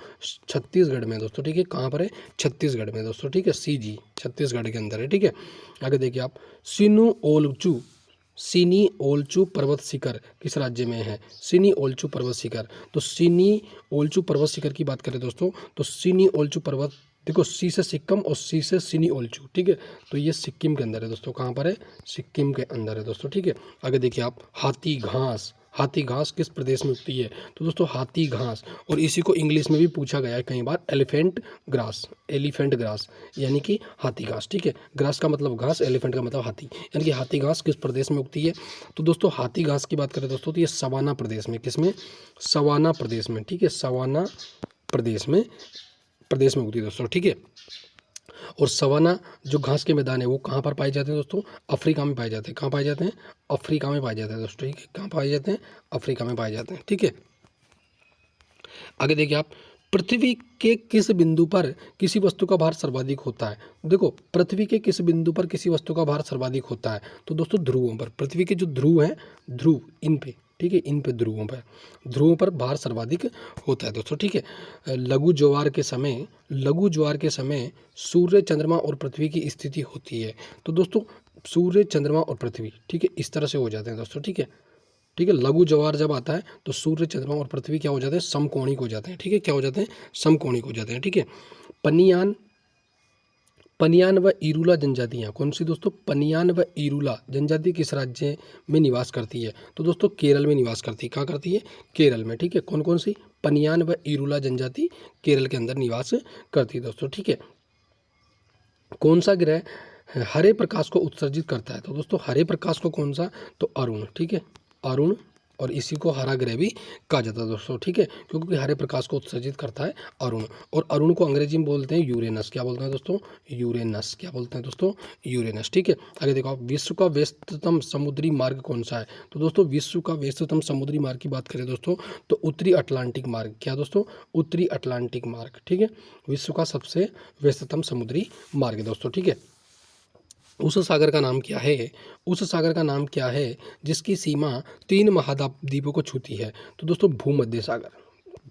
छत्तीसगढ़ में दोस्तों, ठीक है। कहाँ पर है? छत्तीसगढ़ में दोस्तों, ठीक है। CG छत्तीसगढ़ के अंदर है, ठीक है। आगे देखिए आप, सिनी ओलचू पर्वत शिखर किस राज्य में है? सिनी ओलचू पर्वत शिखर, तो सिनी ओलचू पर्वत शिखर की बात करें दोस्तों तो सिनी ओलचू पर्वत, देखो सी से सिक्किम और सी से सिनी ओलचू, ठीक है। तो ये सिक्किम के अंदर है दोस्तों। कहाँ पर है? सिक्किम के अंदर है दोस्तों, ठीक है। आगे देखिए आप, हाथी घास किस प्रदेश में उगती है? तो दोस्तों हाथी घास, और इसी को इंग्लिश में भी पूछा गया है कई बार, एलिफेंट ग्रास यानी कि हाथी घास, ठीक है। ग्रास का मतलब घास, एलिफेंट का मतलब हाथी, यानी कि हाथी घास किस प्रदेश में उगती है? तो दोस्तों हाथी घास की बात करें दोस्तों तो ये सवाना प्रदेश में, किसमें? सवाना प्रदेश में, ठीक है। सवाना प्रदेश में उगती है दोस्तों, ठीक है। और सवाना जो घास के मैदान है वो कहाँ पर पाए जाते हैं दोस्तों? अफ्रीका में पाए जाते हैं। कहाँ पाए जाते हैं? अफ्रीका में पाए जाते हैं दोस्तों, ठीक है। कहाँ पाए जाते हैं? अफ्रीका में पाए जाते हैं, ठीक है। आगे देखिए आप, पृथ्वी के किस बिंदु पर किसी वस्तु का भार सर्वाधिक होता है? देखो पृथ्वी के किस बिंदु पर किसी वस्तु का भार सर्वाधिक होता है? तो दोस्तों ध्रुवों पर। पृथ्वी के जो ध्रुव हैं, ध्रुव इन पे, ठीक है, इन पे ध्रुवों पर भार सर्वाधिक होता है दोस्तों, ठीक है। लघु ज्वार के समय सूर्य, चंद्रमा और पृथ्वी की स्थिति होती है। तो दोस्तों सूर्य, चंद्रमा और पृथ्वी, ठीक है, इस तरह से हो जाते हैं दोस्तों, ठीक है। ठीक है, लघु ज्वार जब आता है तो सूर्य, चंद्रमा और पृथ्वी क्या हो जाते हैं? समकोणिक हो जाते हैं, ठीक है। क्या हो जाते हैं? समकोणिक हो जाते हैं, ठीक है। पनियान व इरूला जनजातियाँ कौन सी दोस्तों? पनियान व इरूला जनजाति किस राज्य में निवास करती है? तो दोस्तों केरल में निवास करती है। कहाँ करती है? केरल में, ठीक है। कौन कौन सी? पनियान व इरूला जनजाति केरल के अंदर निवास करती है दोस्तों, ठीक है। कौन सा ग्रह हरे प्रकाश को उत्सर्जित करता है? तो दोस्तों हरे प्रकाश को कौन सा? तो अरुण, ठीक है, अरुण, और इसी को हरा ग्रह भी कहा जाता है दोस्तों, ठीक है, क्योंकि हरे प्रकाश को उत्सर्जित करता है अरुण। और अरुण को अंग्रेजी में बोलते हैं यूरेनस। क्या बोलते हैं दोस्तों? यूरेनस। क्या बोलते हैं दोस्तों? यूरेनस, ठीक है। आगे देखो आप, विश्व का व्यस्ततम समुद्री मार्ग कौन सा है? तो दोस्तों विश्व का व्यस्ततम समुद्री मार्ग की बात करें दोस्तों तो उत्तरी अटलांटिक मार्ग। क्या दोस्तों? उत्तरी अटलांटिक मार्ग, ठीक है, विश्व का सबसे व्यस्ततम समुद्री मार्ग है दोस्तों, ठीक है। उस सागर का नाम क्या है? उस सागर का नाम क्या है जिसकी सीमा 3 महाद्वीपों को छूती है? तो दोस्तों भूमध्य सागर,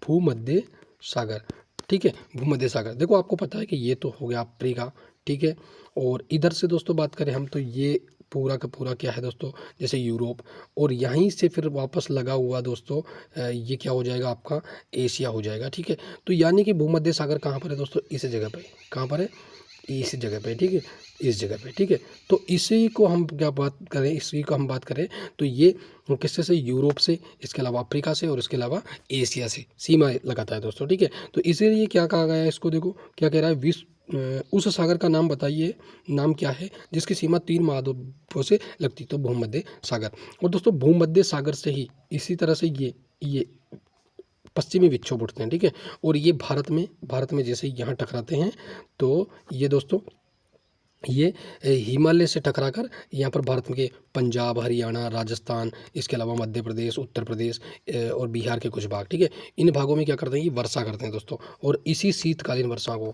भूमध्य सागर, ठीक है, भूमध्य सागर। देखो आपको पता है कि ये तो हो गया अफ्रीका, ठीक है। और इधर से दोस्तों बात करें हम तो ये पूरा का पूरा क्या है दोस्तों, जैसे यूरोप, और यहीं से फिर वापस लगा हुआ दोस्तों ये क्या हो जाएगा आपका, एशिया हो जाएगा। ठीक है, तो यानी कि भूमध्य सागर कहाँ पर है दोस्तों, इस जगह पे, कहाँ पर है, इस जगह पे। ठीक है, इस जगह पे। ठीक है, तो इसी को हम क्या बात करें, इसी को हम बात करें तो ये किससे से, यूरोप से, इसके अलावा अफ्रीका से, और इसके अलावा एशिया से सीमा लगाता है दोस्तों। ठीक है, तो इसीलिए क्या कहा गया है इसको, देखो क्या कह रहा है, विश्व उस सागर का नाम बताइए, नाम क्या है जिसकी सीमा 3 महाद्वीपों से लगती, तो भूमध्य सागर। और दोस्तों भूमध्य सागर से ही इसी तरह से ये पश्चिमी विक्षोभ उठते हैं। ठीक है, और ये भारत में जैसे यहाँ टकराते हैं, तो ये दोस्तों ये हिमालय से टकराकर यहाँ पर भारत के पंजाब, हरियाणा, राजस्थान, इसके अलावा मध्य प्रदेश, उत्तर प्रदेश और बिहार के कुछ भाग, ठीक है, इन भागों में क्या करते हैं, ये वर्षा करते हैं दोस्तों। और इसी शीतकालीन वर्षा को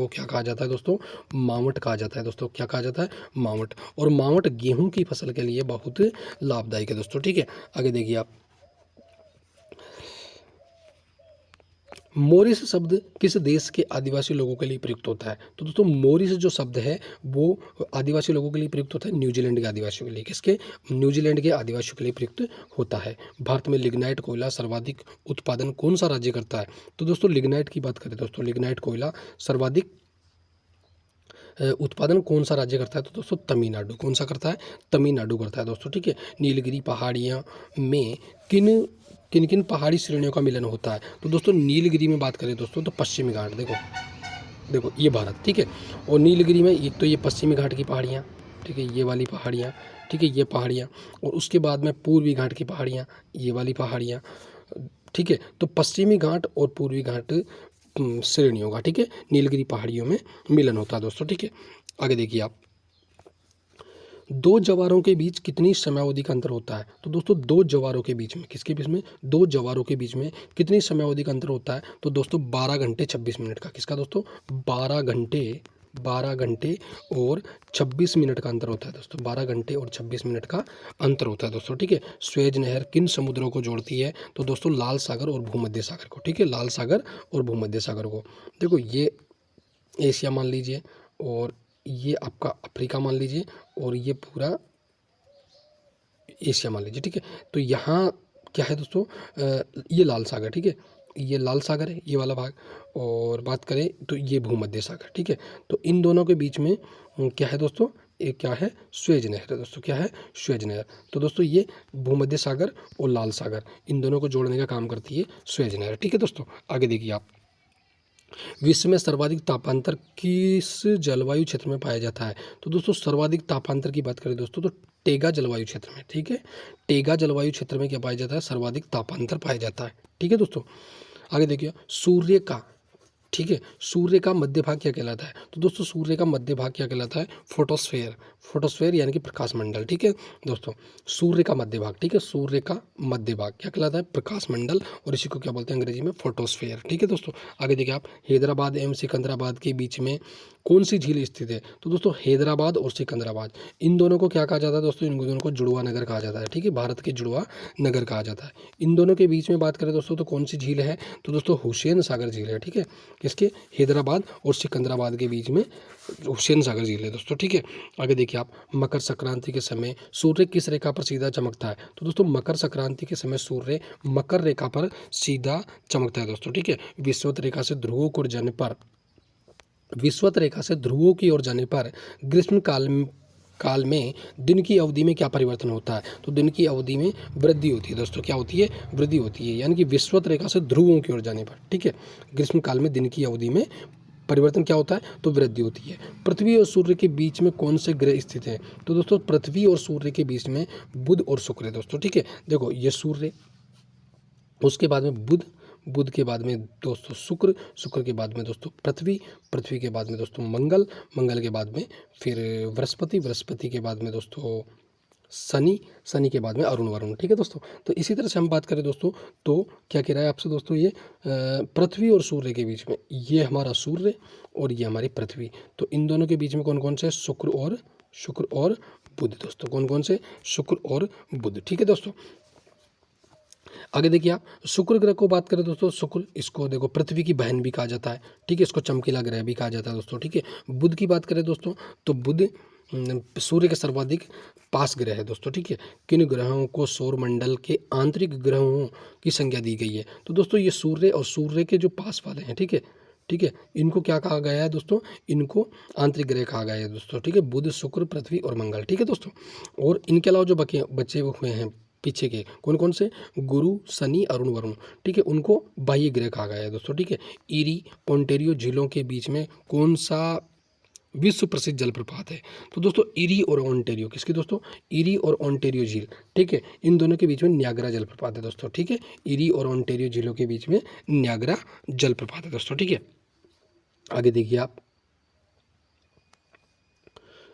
क्या कहा जाता है दोस्तों, मावट कहा जाता है दोस्तों। क्या कहा जाता है, मावट। और मावट गेहूं की फसल के लिए बहुत लाभदायक है दोस्तों। ठीक है, आगे देखिए आप, मोरिस शब्द किस देश के आदिवासी लोगों के लिए प्रयुक्त होता है, तो दोस्तों मोरिस जो शब्द है वो आदिवासी लोगों के लिए प्रयुक्त होता है, न्यूजीलैंड के आदिवासियों के लिए। किसके, न्यूजीलैंड के आदिवासियों के लिए प्रयुक्त होता है। भारत में लिग्नाइट कोयला सर्वाधिक उत्पादन कौन सा राज्य करता है, तो दोस्तों लिग्नाइट की बात करें दोस्तों, लिग्नाइट कोयला सर्वाधिक उत्पादन कौन सा राज्य करता है, तो दोस्तों तमिलनाडु। कौन सा करता है, तमिलनाडु करता है दोस्तों। ठीक है, नीलगिरी पहाड़ियाँ में किन किन किन पहाड़ी श्रेणियों का मिलन होता है, तो दोस्तों नीलगिरी में बात करें दोस्तों तो पश्चिमी घाट, देखो ये भारत। ठीक है, और नीलगिरी में एक तो ये पश्चिमी घाट की पहाड़ियाँ, ठीक है, ये वाली पहाड़ियाँ, ठीक है, ये पहाड़ियाँ, और उसके बाद में पूर्वी घाट की पहाड़ियाँ, ये वाली पहाड़ियाँ। ठीक है, तो पश्चिमी घाट और पूर्वी घाट श्रेणियों का, ठीक है, नीलगिरी पहाड़ियों में मिलन होता है दोस्तों। ठीक है, आगे देखिए आप, दो जवारों के बीच कितनी समयावधि का अंतर होता है, तो दोस्तों दो जवारों के बीच में, किसके बीच में, दो जवारों के बीच में कितनी समयावधि का अंतर होता है, तो दोस्तों 12 घंटे 26 मिनट का। किसका दोस्तों, 12 घंटे और 26 मिनट का अंतर होता है दोस्तों, 12 घंटे और 26 मिनट का अंतर होता है दोस्तों। ठीक है, स्वेज नहर किन समुद्रों को जोड़ती है, तो दोस्तों लाल सागर और भूमध्य सागर को। ठीक है, लाल सागर और भूमध्य सागर को। देखो ये एशिया मान लीजिए, और ये आपका अफ्रीका मान लीजिए, और ये पूरा एशिया मान लीजिए। ठीक है, तो यहाँ क्या है दोस्तों, ये लाल सागर, ठीक है, ये लाल सागर है, ये वाला भाग। और बात करें तो ये भूमध्य सागर। ठीक है, तो इन दोनों के बीच में क्या है दोस्तों, एक क्या है, स्वेज नहर है दोस्तों। क्या है, स्वेज नहर। तो दोस्तों ये भूमध्य सागर और लाल सागर, इन दोनों को जोड़ने का काम करती है स्वेज नहर। ठीक है दोस्तों, आगे देखिए आप, विश्व में सर्वाधिक तापांतर किस जलवायु क्षेत्र में पाया जाता है, तो दोस्तों सर्वाधिक तापांतर की बात करें दोस्तों तो टेगा जलवायु क्षेत्र में। ठीक है, टेगा जलवायु क्षेत्र में क्या पाया जाता है, सर्वाधिक तापांतर पाया जाता है। ठीक है दोस्तों, आगे देखिए, सूर्य का, ठीक है, सूर्य का मध्य भाग क्या कहलाता है, तो दोस्तों सूर्य का मध्य भाग क्या कहलाता है, फोटोस्फेयर। फोटोस्फेयर यानी कि प्रकाश मंडल। ठीक है दोस्तों, सूर्य का मध्य भाग, ठीक है, सूर्य का मध्य भाग क्या कहलाता है, प्रकाश मंडल, और इसी को क्या बोलते हैं अंग्रेजी में, फोटोस्फेयर। ठीक है दोस्तों, आगे देखिए आप, हैदराबाद एवं सिकंदराबाद के बीच में कौन सी झील स्थित है, तो दोस्तों हैदराबाद और सिकंदराबाद, इन दोनों को क्या कहा जाता है दोस्तों, इन दोनों को जुड़वा नगर कहा जाता है। ठीक है, भारत के जुड़वा नगर कहा जाता है। इन दोनों के बीच में बात करें दोस्तों तो कौन सी झील है, तो दोस्तों हुसैन सागर झील है। ठीक है, किसके, हैदराबाद और सिकंदराबाद के बीच में हुसैन सागर झील है दोस्तों। ठीक है, आगे देखिए आप, मकर संक्रांति के समय सूर्य किस रेखा पर सीधा चमकता है, तो दोस्तों मकर संक्रांति के समय सूर्य मकर रेखा पर सीधा चमकता है दोस्तों। ठीक है, विषुवत रेखा से ध्रुवों की ओर जाने पर, विषुवत रेखा से ध्रुवों की ओर जाने पर ग्रीष्म काल में दिन की अवधि में क्या परिवर्तन होता है, तो दिन की अवधि में वृद्धि होती है दोस्तों। क्या होती है, वृद्धि होती है, यानी कि विषुवत रेखा से ध्रुवों की ओर जाने पर। ठीक है, ग्रीष्म काल में दिन की अवधि में परिवर्तन क्या होता है, तो वृद्धि होती है। पृथ्वी और सूर्य के बीच में कौन से ग्रह स्थित हैं, तो दोस्तों पृथ्वी और सूर्य के बीच में बुध और शुक्र है दोस्तों। ठीक है, देखो ये सूर्य, उसके बाद में बुध, बुध के बाद में दोस्तों शुक्र, शुक्र के बाद में दोस्तों पृथ्वी, पृथ्वी के बाद में दोस्तों मंगल, मंगल के बाद में फिर बृहस्पति, बृहस्पति के बाद में दोस्तों शनि, शनि के बाद में अरुण, वरुण। ठीक है दोस्तों, तो इसी तरह से हम बात करें दोस्तों तो क्या कह रहा है आपसे दोस्तों, ये पृथ्वी और सूर्य के बीच में, ये हमारा सूर्य और ये हमारी पृथ्वी, तो इन दोनों के बीच में कौन कौन से, शुक्र और बुध दोस्तों, कौन कौन से, शुक्र और बुध। ठीक है दोस्तों, आगे देखिए आप शुक्र ग्रह को बात करें दोस्तों, शुक्र इसको देखो पृथ्वी की बहन भी कहा जाता है, ठीक है, इसको चमकीला ग्रह भी कहा जाता है दोस्तों, ठीक है। बुध की बात करें दोस्तों तो बुध सूर्य के सर्वाधिक पास ग्रह है दोस्तों, ठीक है। किन ग्रहों को सौर मंडल के आंतरिक ग्रहों की संज्ञा दी गई है? तो दोस्तों ये सूर्य और सूर्य के जो पास वाले हैं, ठीक है, ठीक है, इनको क्या कहा गया है दोस्तों? इनको आंतरिक ग्रह कहा गया है दोस्तों, ठीक है। बुध, शुक्र, पृथ्वी और मंगल, ठीक है दोस्तों। और इनके अलावा जो बचे हुए हैं पीछे के कौन कौन से? गुरु, शनि, अरुण, वरुण, ठीक है, उनको बाह्य ग्रह कहा गया है दोस्तों, ठीक है। ईरी, ओंटेरियो झीलों के बीच में कौन सा विश्व प्रसिद्ध जलप्रपात है? तो दोस्तों ईरी और ओंटेरियो, किसकी दोस्तों? ईरी और ओंटेरियो झील, ठीक है, इन दोनों के बीच में न्यागरा जलप्रपात है दोस्तों, ठीक है। ईरी और ओंटेरियो झीलों के बीच में न्यागरा जलप्रपात है दोस्तों, ठीक है। आगे देखिए आप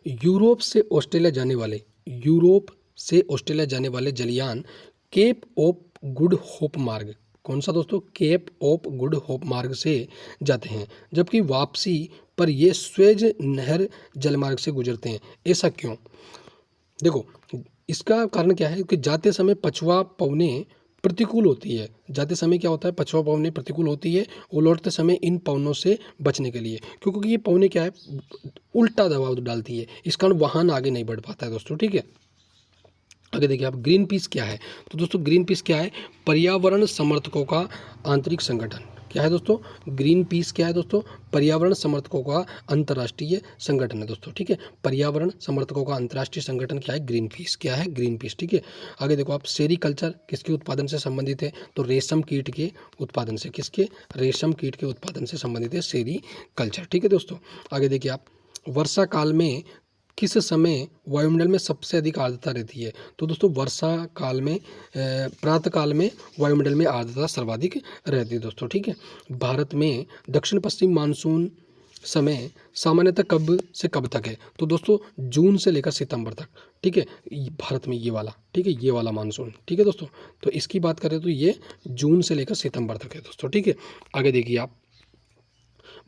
यूरोप से ऑस्ट्रेलिया जाने वाले जलयान केप ऑफ गुड होप मार्ग, कौन सा दोस्तों? केप ऑफ गुड होप मार्ग से जाते हैं, जबकि वापसी पर ये स्वेज नहर जलमार्ग से गुजरते हैं। ऐसा क्यों? देखो इसका कारण क्या है कि जाते समय पछुआ पवने प्रतिकूल होती है। जाते समय क्या होता है? पछुआ पवने प्रतिकूल होती है और लौटते समय इन पवनों से बचने के लिए, क्योंकि ये पवने क्या है? उल्टा दबाव डालती है, इस कारण वाहन आगे नहीं बढ़ पाता है दोस्तों, ठीक है। आगे देखिए आप ग्रीन पीस क्या है? तो दोस्तों ग्रीन पीस क्या है? पर्यावरण समर्थकों का आंतरिक संगठन। क्या है दोस्तों? ग्रीन पीस क्या है दोस्तों? पर्यावरण समर्थकों का अंतर्राष्ट्रीय संगठन है दोस्तों, ठीक है। पर्यावरण समर्थकों का अंतर्राष्ट्रीय संगठन क्या है? Green peas. क्या है? ग्रीन पीस, ठीक है। आगे देखो आप सेरीकल्चर किसके उत्पादन से संबंधित है? तो रेशम कीट के उत्पादन से। किसके? रेशम कीट के उत्पादन से संबंधित है सेरीकल्चर, ठीक है दोस्तों। आगे देखिए आप वर्षा काल में किस समय वायुमंडल में सबसे अधिक आर्द्रता रहती है? तो दोस्तों वर्षा काल में प्रातः काल में वायुमंडल में आर्द्रता सर्वाधिक रहती है दोस्तों, ठीक है। भारत में दक्षिण पश्चिम मानसून समय सामान्यतः कब से कब तक है? तो दोस्तों जून से लेकर सितंबर तक, ठीक है। भारत में ये वाला, ठीक है, ये वाला मानसून, ठीक है दोस्तों। तो इसकी बात करें तो ये जून से लेकर सितंबर तक है दोस्तों, ठीक है। आगे देखिए आप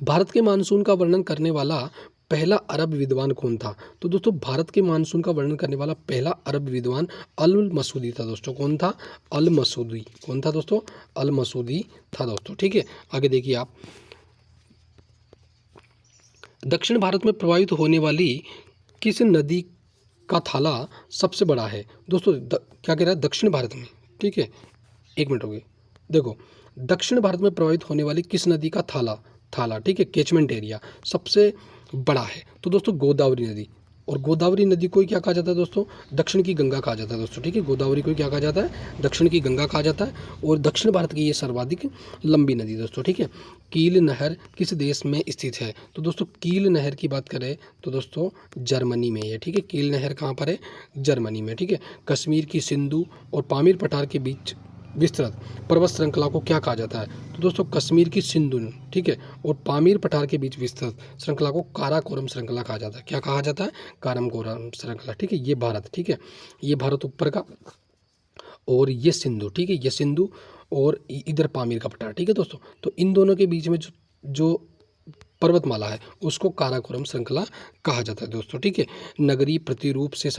भारत के मानसून का वर्णन करने वाला पहला अरब विद्वान कौन था? तो दोस्तों भारत के मानसून का वर्णन करने वाला पहला अरब विद्वान अल मसूदी था दोस्तों। कौन था? अल मसूदी। कौन था दोस्तों? अल मसूदी था दोस्तों, ठीक है। आगे देखिए आप दक्षिण भारत में प्रवाहित होने वाली किस नदी का थाला सबसे बड़ा है? दोस्तों क्या कह रहा है? दक्षिण भारत में, ठीक है, एक मिनट हो गई। देखो दक्षिण भारत में प्रवाहित होने वाली किस नदी का थाला, ठीक है, कैचमेंट एरिया सबसे बड़ा है? तो दोस्तों गोदावरी नदी। और गोदावरी नदी को क्या कहा जाता है दोस्तों? दक्षिण की गंगा कहा जाता है दोस्तों, ठीक है। गोदावरी को क्या कहा जाता है? दक्षिण की गंगा कहा जाता है और दक्षिण भारत की ये सर्वाधिक लंबी नदी दोस्तों, ठीक है। कील नहर किस देश में स्थित है? तो दोस्तों कील नहर की बात करें तो दोस्तों जर्मनी में है, ठीक है। कील नहर कहाँ पर है? जर्मनी में, ठीक है। कश्मीर की सिंधु और पामीर पठार के बीच विस्तृत पर्वत श्रृंखला को क्या कहा जाता है? तो दोस्तों कश्मीर की सिंधु, ठीक है, और पामीर पठार के बीच विस्तृत श्रृंखला को काराकोरम श्रृंखला कहा जाता है। क्या कहा जाता है? काराकोरम श्रृंखला, ठीक है। ये भारत, ठीक है, ये भारत ऊपर का और ये सिंधु, ठीक है, ये सिंधु और इधर पामीर का पठार, ठीक है दोस्तों। तो इन दोनों के बीच में जो पर्वतमाला है उसको काराकोरम श्रृंखला कहा जाता है दोस्तों, ठीक है। नगरीय प्रतिरूप से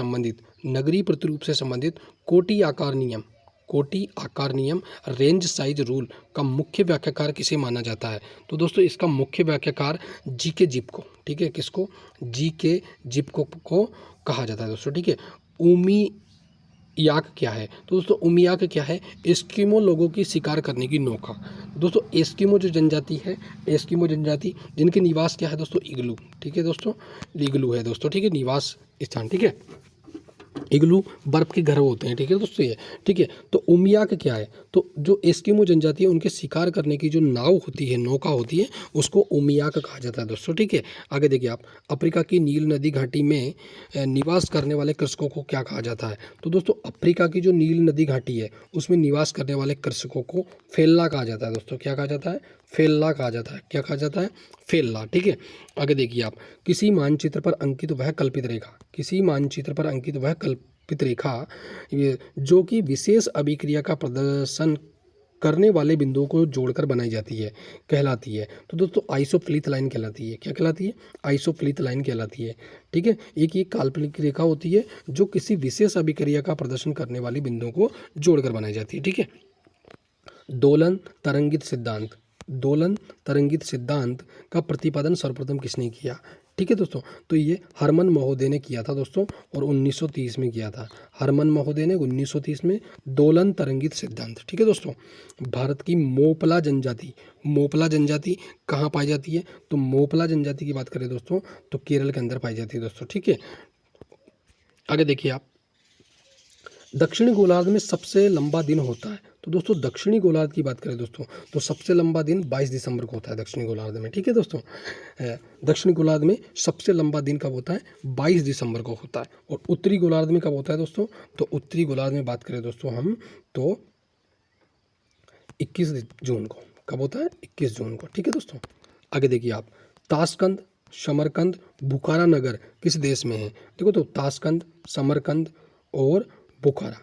संबंधित कोटि आकार नियम रेंज साइज रूल का मुख्य व्याख्याकार किसे माना जाता है? तो दोस्तों इसका मुख्य व्याख्याकार जीके जिप को, ठीक है, किसको? जीके जिप को कहा जाता है दोस्तों, ठीक है। उमियाक क्या है? तो दोस्तों उमियाक क्या है? एस्किमो लोगों की शिकार करने की नौका। दोस्तों एस्किमो जो जनजाति है, एस्किमो जनजाति जिनके निवास क्या है दोस्तों? इग्लू, ठीक है दोस्तों, इग्लू है दोस्तों, ठीक है, निवास स्थान, ठीक है। इग्लू बर्फ के घर होते हैं, ठीक है दोस्तों ये, ठीक है। तो उमियाक क्या है? तो जो एस्किमो जनजाति है उनके शिकार करने की जो नाव होती है, नौका होती है, उसको उमियाक कहा जाता है दोस्तों, ठीक है। आगे देखिए आप अफ्रीका की नील नदी घाटी में निवास करने वाले कृषकों को क्या कहा जाता है? तो दोस्तों अफ्रीका की जो नील नदी घाटी है उसमें निवास करने वाले कृषकों को फेल्ला कहा जाता है दोस्तों। क्या कहा जाता है? फेल्ला कहा जाता है। क्या कहा जाता है? फेल्ला, ठीक है। आगे देखिए आप किसी मानचित्र पर अंकित वह कल्पित रेखा, किसी मानचित्र पर अंकित वह कल्पित रेखा ये जो कि विशेष अभिक्रिया का प्रदर्शन करने वाले बिंदुओं को जोड़कर बनाई जाती है कहलाती है। तो दोस्तों आइसोप्लीथ लाइन कहलाती है। क्या कहलाती है? आइसोप्लीथ लाइन कहलाती है, ठीक है। एक ये काल्पनिक रेखा होती है जो किसी विशेष अभिक्रिया का प्रदर्शन करने वाली बिंदुओं को जोड़कर बनाई जाती है, ठीक है। दोलन तरंगित सिद्धांत, दोलन तरंगित सिद्धांत का प्रतिपादन सर्वप्रथम किसने किया? ठीक है दोस्तों, तो ये हरमन महोदय ने किया था दोस्तों, और 1930 में किया था। हरमन महोदय ने 1930 में दोलन तरंगित सिद्धांत। ठीक है दोस्तों, भारत की मोपला जनजाति, मोपला जनजाति कहाँ पाई जाती है? तो मोपला जनजाति की बात करें दोस्तों तो केरल के अंदर पाई जाती है दोस्तों। ठीक है, आगे देखिए आप, दक्षिणी गोलार्ध में सबसे लंबा दिन होता है। तो दोस्तों दक्षिणी गोलार्ध की बात करें दोस्तों तो सबसे लंबा दिन 22 दिसंबर को होता है दक्षिणी गोलार्ध में। ठीक है दोस्तों, दक्षिणी गोलार्ध में सबसे लंबा दिन कब होता है? 22 दिसंबर को होता है। और उत्तरी गोलार्ध में कब होता है दोस्तों? तो उत्तरी गोलार्ध में बात करें दोस्तों हम तो 21 जून को। कब होता है? 21 जून को। ठीक है दोस्तों, आगे देखिए आप, ताशकंद, समरकंद, बुखारा नगर किस देश में है? देखो तो ताशकंद, समरकंद और बुखारा,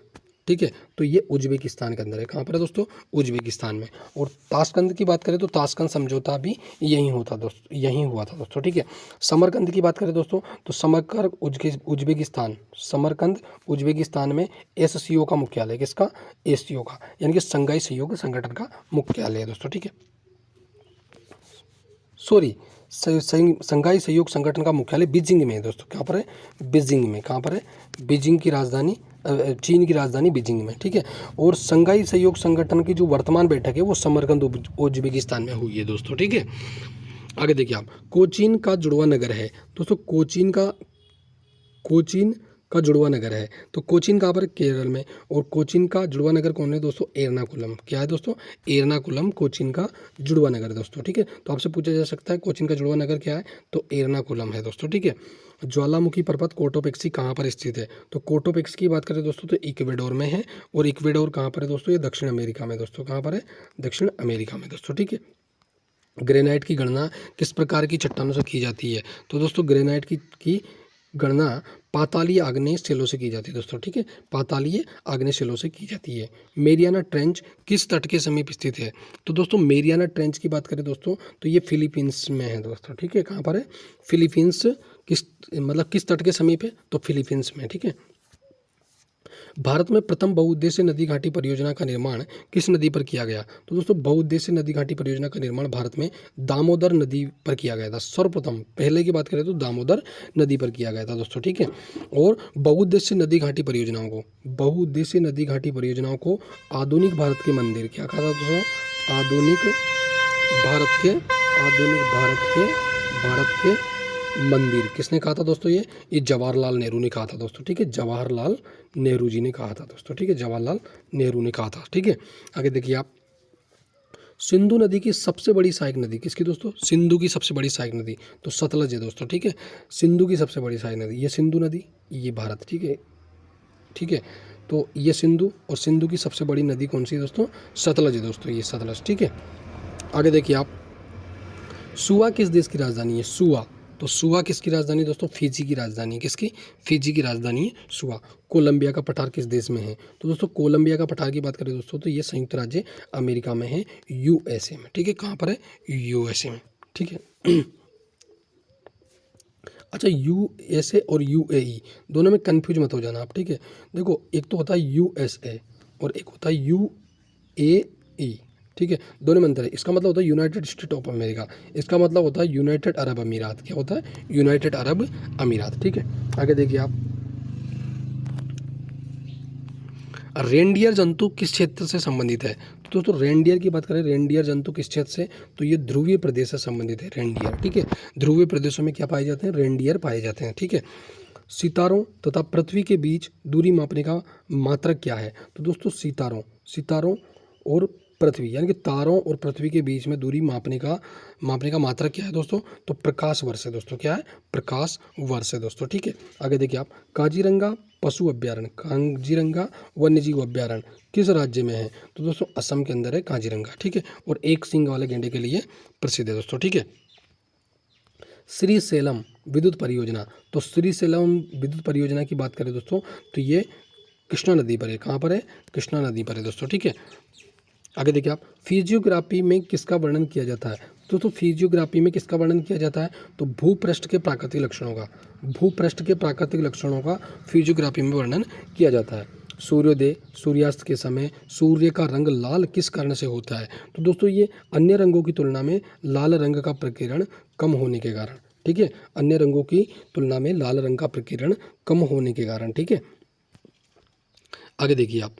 ठीक है, तो ये उज्बेकिस्तान के अंदर है। कहाँ पर है दोस्तों? उज्बेकिस्तान में। और ताशकंद की बात करें तो ताशकंद समझौता भी यहीं होता दोस्तों, यहीं हुआ था दोस्तों। ठीक है, समरकंद की बात करें दोस्तों तो समरकंद उज्बेकिस्तान, समरकंद उज्बेकिस्तान में एससीओ का मुख्यालय, किसका? एससीओ का, यानी कि संघाई सहयोग संगठन का मुख्यालय है दोस्तों। ठीक है, सॉरी, संघाई सहयोग संगठन का मुख्यालय बीजिंग में है दोस्तों। कहाँ पर है? बीजिंग में। कहाँ पर है? बीजिंग की राजधानी, चीन की राजधानी बीजिंग में। ठीक है, और संघाई सहयोग संगठन की जो वर्तमान बैठक है वो समरकंद उज्बेकिस्तान में हुई है दोस्तों। ठीक है, आगे देखिए आप, कोचीन का जुड़वा नगर है दोस्तों, कोचीन का जुड़वा नगर है। तो कोचीन कहाँ पर? केरल में। और कोचीन का जुड़वा नगर कौन है दोस्तों? एर्नाकुलम। क्या है दोस्तों? एर्नाकुलम कोचीन का जुड़वा नगर है दोस्तों। ठीक है, तो आपसे पूछा जा सकता है कोचीन का जुड़वा नगर क्या है? तो एर्नाकुलम है दोस्तों। ठीक है, ज्वालामुखी पर्वत कोटोपेक्सी कहाँ पर स्थित है? तो कोटोपेक्सी की बात करें दोस्तों तो इक्वेडोर में है। और इक्वेडोर कहाँ पर है दोस्तों? ये दक्षिण अमेरिका में दोस्तों। कहाँ पर है? दक्षिण अमेरिका में दोस्तों। ठीक है, ग्रेनाइट की गणना किस प्रकार की चट्टानों से की जाती है? तो दोस्तों ग्रेनाइट की गणना पातालीय आग्नेय शिलाओं से की जाती है दोस्तों। ठीक है, पातालीय आग्नेय शिलाओं से की जाती है। मेरियाना ट्रेंच किस तट के समीप स्थित है? तो दोस्तों मेरियाना ट्रेंच की बात करें दोस्तों तो ये फिलीपींस में है दोस्तों। ठीक है, कहाँ पर है? फिलीपींस, किस तट के समीप है? तो फिलीपींस में। ठीक है, भारत में प्रथम बहुउद्देशीय नदी घाटी परियोजना का निर्माण किस नदी पर किया गया? तो दोस्तों बहुउद्देशीय नदी घाटी परियोजना का निर्माण भारत में दामोदर नदी पर किया गया था सर्वप्रथम। पहले की बात करें तो दामोदर नदी पर किया गया था दोस्तों। ठीक है, और बहुउद्देशीय नदी घाटी परियोजनाओं को आधुनिक भारत के मंदिर, क्या कहा था दोस्तों? भारत के मंदिर किसने कहा था दोस्तों? ये जवाहरलाल नेहरू ने कहा था दोस्तों। ठीक है, जवाहरलाल नेहरू जी ने कहा था दोस्तों। ठीक है, जवाहरलाल नेहरू ने कहा था। ठीक है, आगे देखिए आप, सिंधु नदी की सबसे बड़ी सहायक नदी किसकी दोस्तों? सिंधु की सबसे बड़ी सहायक नदी तो सतलज है दोस्तों। ठीक है, सिंधु की सबसे बड़ी सहायक नदी ये सिंधु नदी, ये भारत। ठीक है, ठीक है, तो ये सिंधु, और सिंधु की सबसे बड़ी नदी कौन सी है दोस्तों? सतलज है दोस्तों, ये सतलज। ठीक है, आगे देखिए आप, सुआ किस देश की राजधानी है? सुआ, तो सुआ किसकी राजधानी दोस्तों? फिजी की राजधानी है। किसकी? फिजी की राजधानी है सुआ। कोलंबिया का पठार किस देश में है? तो दोस्तों कोलंबिया का पठार की बात करें दोस्तों तो ये संयुक्त राज्य अमेरिका में है, यूएसए में। ठीक है, कहाँ पर है? यूएसए में। ठीक है, अच्छा, यूएसए और यूएई दोनों में कंफ्यूज मत हो जाना आप। ठीक है, देखो एक तो होता है यूएसए और एक होता है यूएई। ठीक है, दोनों में अंतर है। इसका मतलब होता है यूनाइटेड स्टेट ऑफ अमेरिका, इसका मतलब होता है यूनाइटेड अरब अमीरात। क्या होता है? यूनाइटेड अरब अमीरात। ठीक है, आगे देखिए आप, रेंडियर जंतु किस क्षेत्र से संबंधित है? तो दोस्तों रेंडियर की बात करें, रेंडियर जंतु किस क्षेत्र से? तो ये ध्रुवीय प्रदेश से संबंधित है रेंडियर। ठीक है, ध्रुवीय प्रदेशों में क्या पाए जाते हैं? रेंडियर पाए जाते हैं। ठीक है, सितारों तथा पृथ्वी के बीच दूरी मापने का मात्रक क्या है? तो दोस्तों सितारों और पृथ्वी, यानी कि तारों और पृथ्वी के बीच में दूरी मापने का मात्रक क्या है दोस्तों? तो प्रकाश वर्ष है दोस्तों। क्या है? प्रकाश वर्ष है दोस्तों। ठीक है, आगे देखिए आप, काजीरंगा पशु अभ्यारण्य, काजीरंगा वन्यजीव अभ्यारण्य किस राज्य में है? तो दोस्तों असम के अंदर है काजीरंगा। ठीक है, और एक सींग वाले गेंडे के लिए प्रसिद्ध है दोस्तों। ठीक है, श्रीशैलम विद्युत परियोजना, तो श्रीशैलम विद्युत परियोजना की बात करें दोस्तों तो ये कृष्णा नदी पर है। कहाँ पर है? कृष्णा नदी पर है दोस्तों। ठीक है, आगे देखिए आप, फिजियोग्राफी में किसका वर्णन किया जाता है? तो फिजियोग्राफी में किसका वर्णन किया जाता है? तो भूपृष्ठ के प्राकृतिक लक्षणों का फिजियोग्राफी में वर्णन किया जाता है। सूर्योदय, सूर्यास्त के समय सूर्य का रंग लाल किस कारण से होता है? तो दोस्तों ये अन्य रंगों की तुलना में लाल रंग का प्रकीर्णन कम होने के कारण, ठीक है, अन्य रंगों की तुलना में लाल रंग का प्रकीर्णन कम होने के कारण, ठीक है। आगे देखिए आप,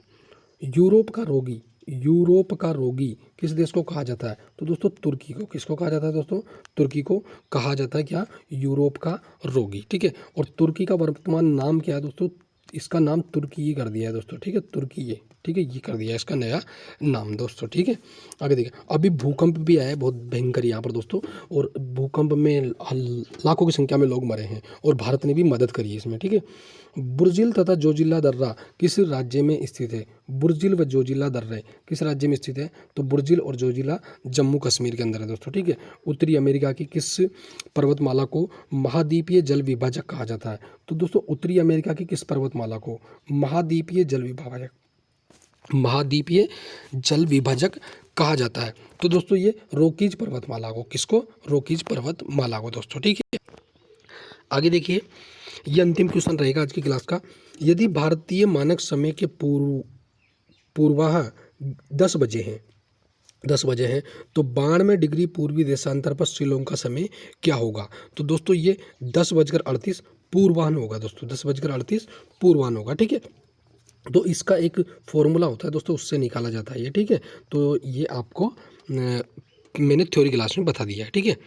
यूरोप का रोगी, यूरोप का रोगी किस देश को कहा जाता है? तो दोस्तों तुर्की को। किसको कहा जाता है दोस्तों? तुर्की को कहा जाता है क्या? यूरोप का रोगी, ठीक है। और तुर्की का वर्तमान नाम क्या है दोस्तों? इसका नाम तुर्की ही कर दिया है दोस्तों, ठीक है, तुर्की ये, ठीक है, ये कर दिया है इसका नया नाम दोस्तों, ठीक है। आगे देखिए, अभी भूकंप भी आया है बहुत भयंकर यहाँ पर दोस्तों, और भूकंप में लाखों की संख्या में लोग मरे हैं और भारत ने भी मदद करी है इसमें, ठीक है। बुर्जिल तथा जोजिला दर्रा किस राज्य में स्थित है? बुर्जिल व जोजिला दर्रे किस राज्य में स्थित है? तो बुर्जिल और जोजिला जम्मू कश्मीर के अंदर है दोस्तों, ठीक है। उत्तरी अमेरिका की किस पर्वतमाला को महाद्वीपीय जल विभाजक कहा जाता है? तो दोस्तों उत्तरी अमेरिका की किस पर्वतमाला को महाद्वीपीय जल विभाजक, महाद्वीपीय जल विभाजक कहा जाता है? तो दोस्तों ये रॉकीज पर्वतमाला को, किसको? रॉकीज पर्वतमाला को दोस्तों, ठीक है। आगे देखिए, ये अंतिम क्वेश्चन रहेगा आज की क्लास का। यदि भारतीय मानक समय के पूर्वाह 10 बजे हैं, 10 बजे हैं, तो 92 डिग्री पूर्वी देशांतर पर श्रीलंका समय क्या होगा? तो दोस्तों ये 10:38 पूर्वाह्न होगा दोस्तों, 10:38 पूर्वाह्न होगा, ठीक है। तो इसका एक फॉर्मूला होता है दोस्तों, उससे निकाला जाता है ये, ठीक है। तो ये आपको मैंने थ्योरी क्लास में बता दिया है, ठीक है।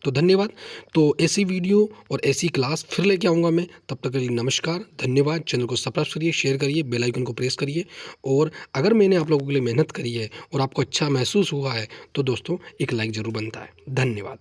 तो धन्यवाद। तो ऐसी वीडियो और ऐसी क्लास फिर लेके आऊँगा मैं, तब तक के लिए नमस्कार, धन्यवाद। चैनल को सब्सक्राइब करिए, शेयर करिए, बेल आइकन को प्रेस करिए, और अगर मैंने आप लोगों के लिए मेहनत करी है और आपको अच्छा महसूस हुआ है तो दोस्तों एक लाइक ज़रूर बनता है। धन्यवाद।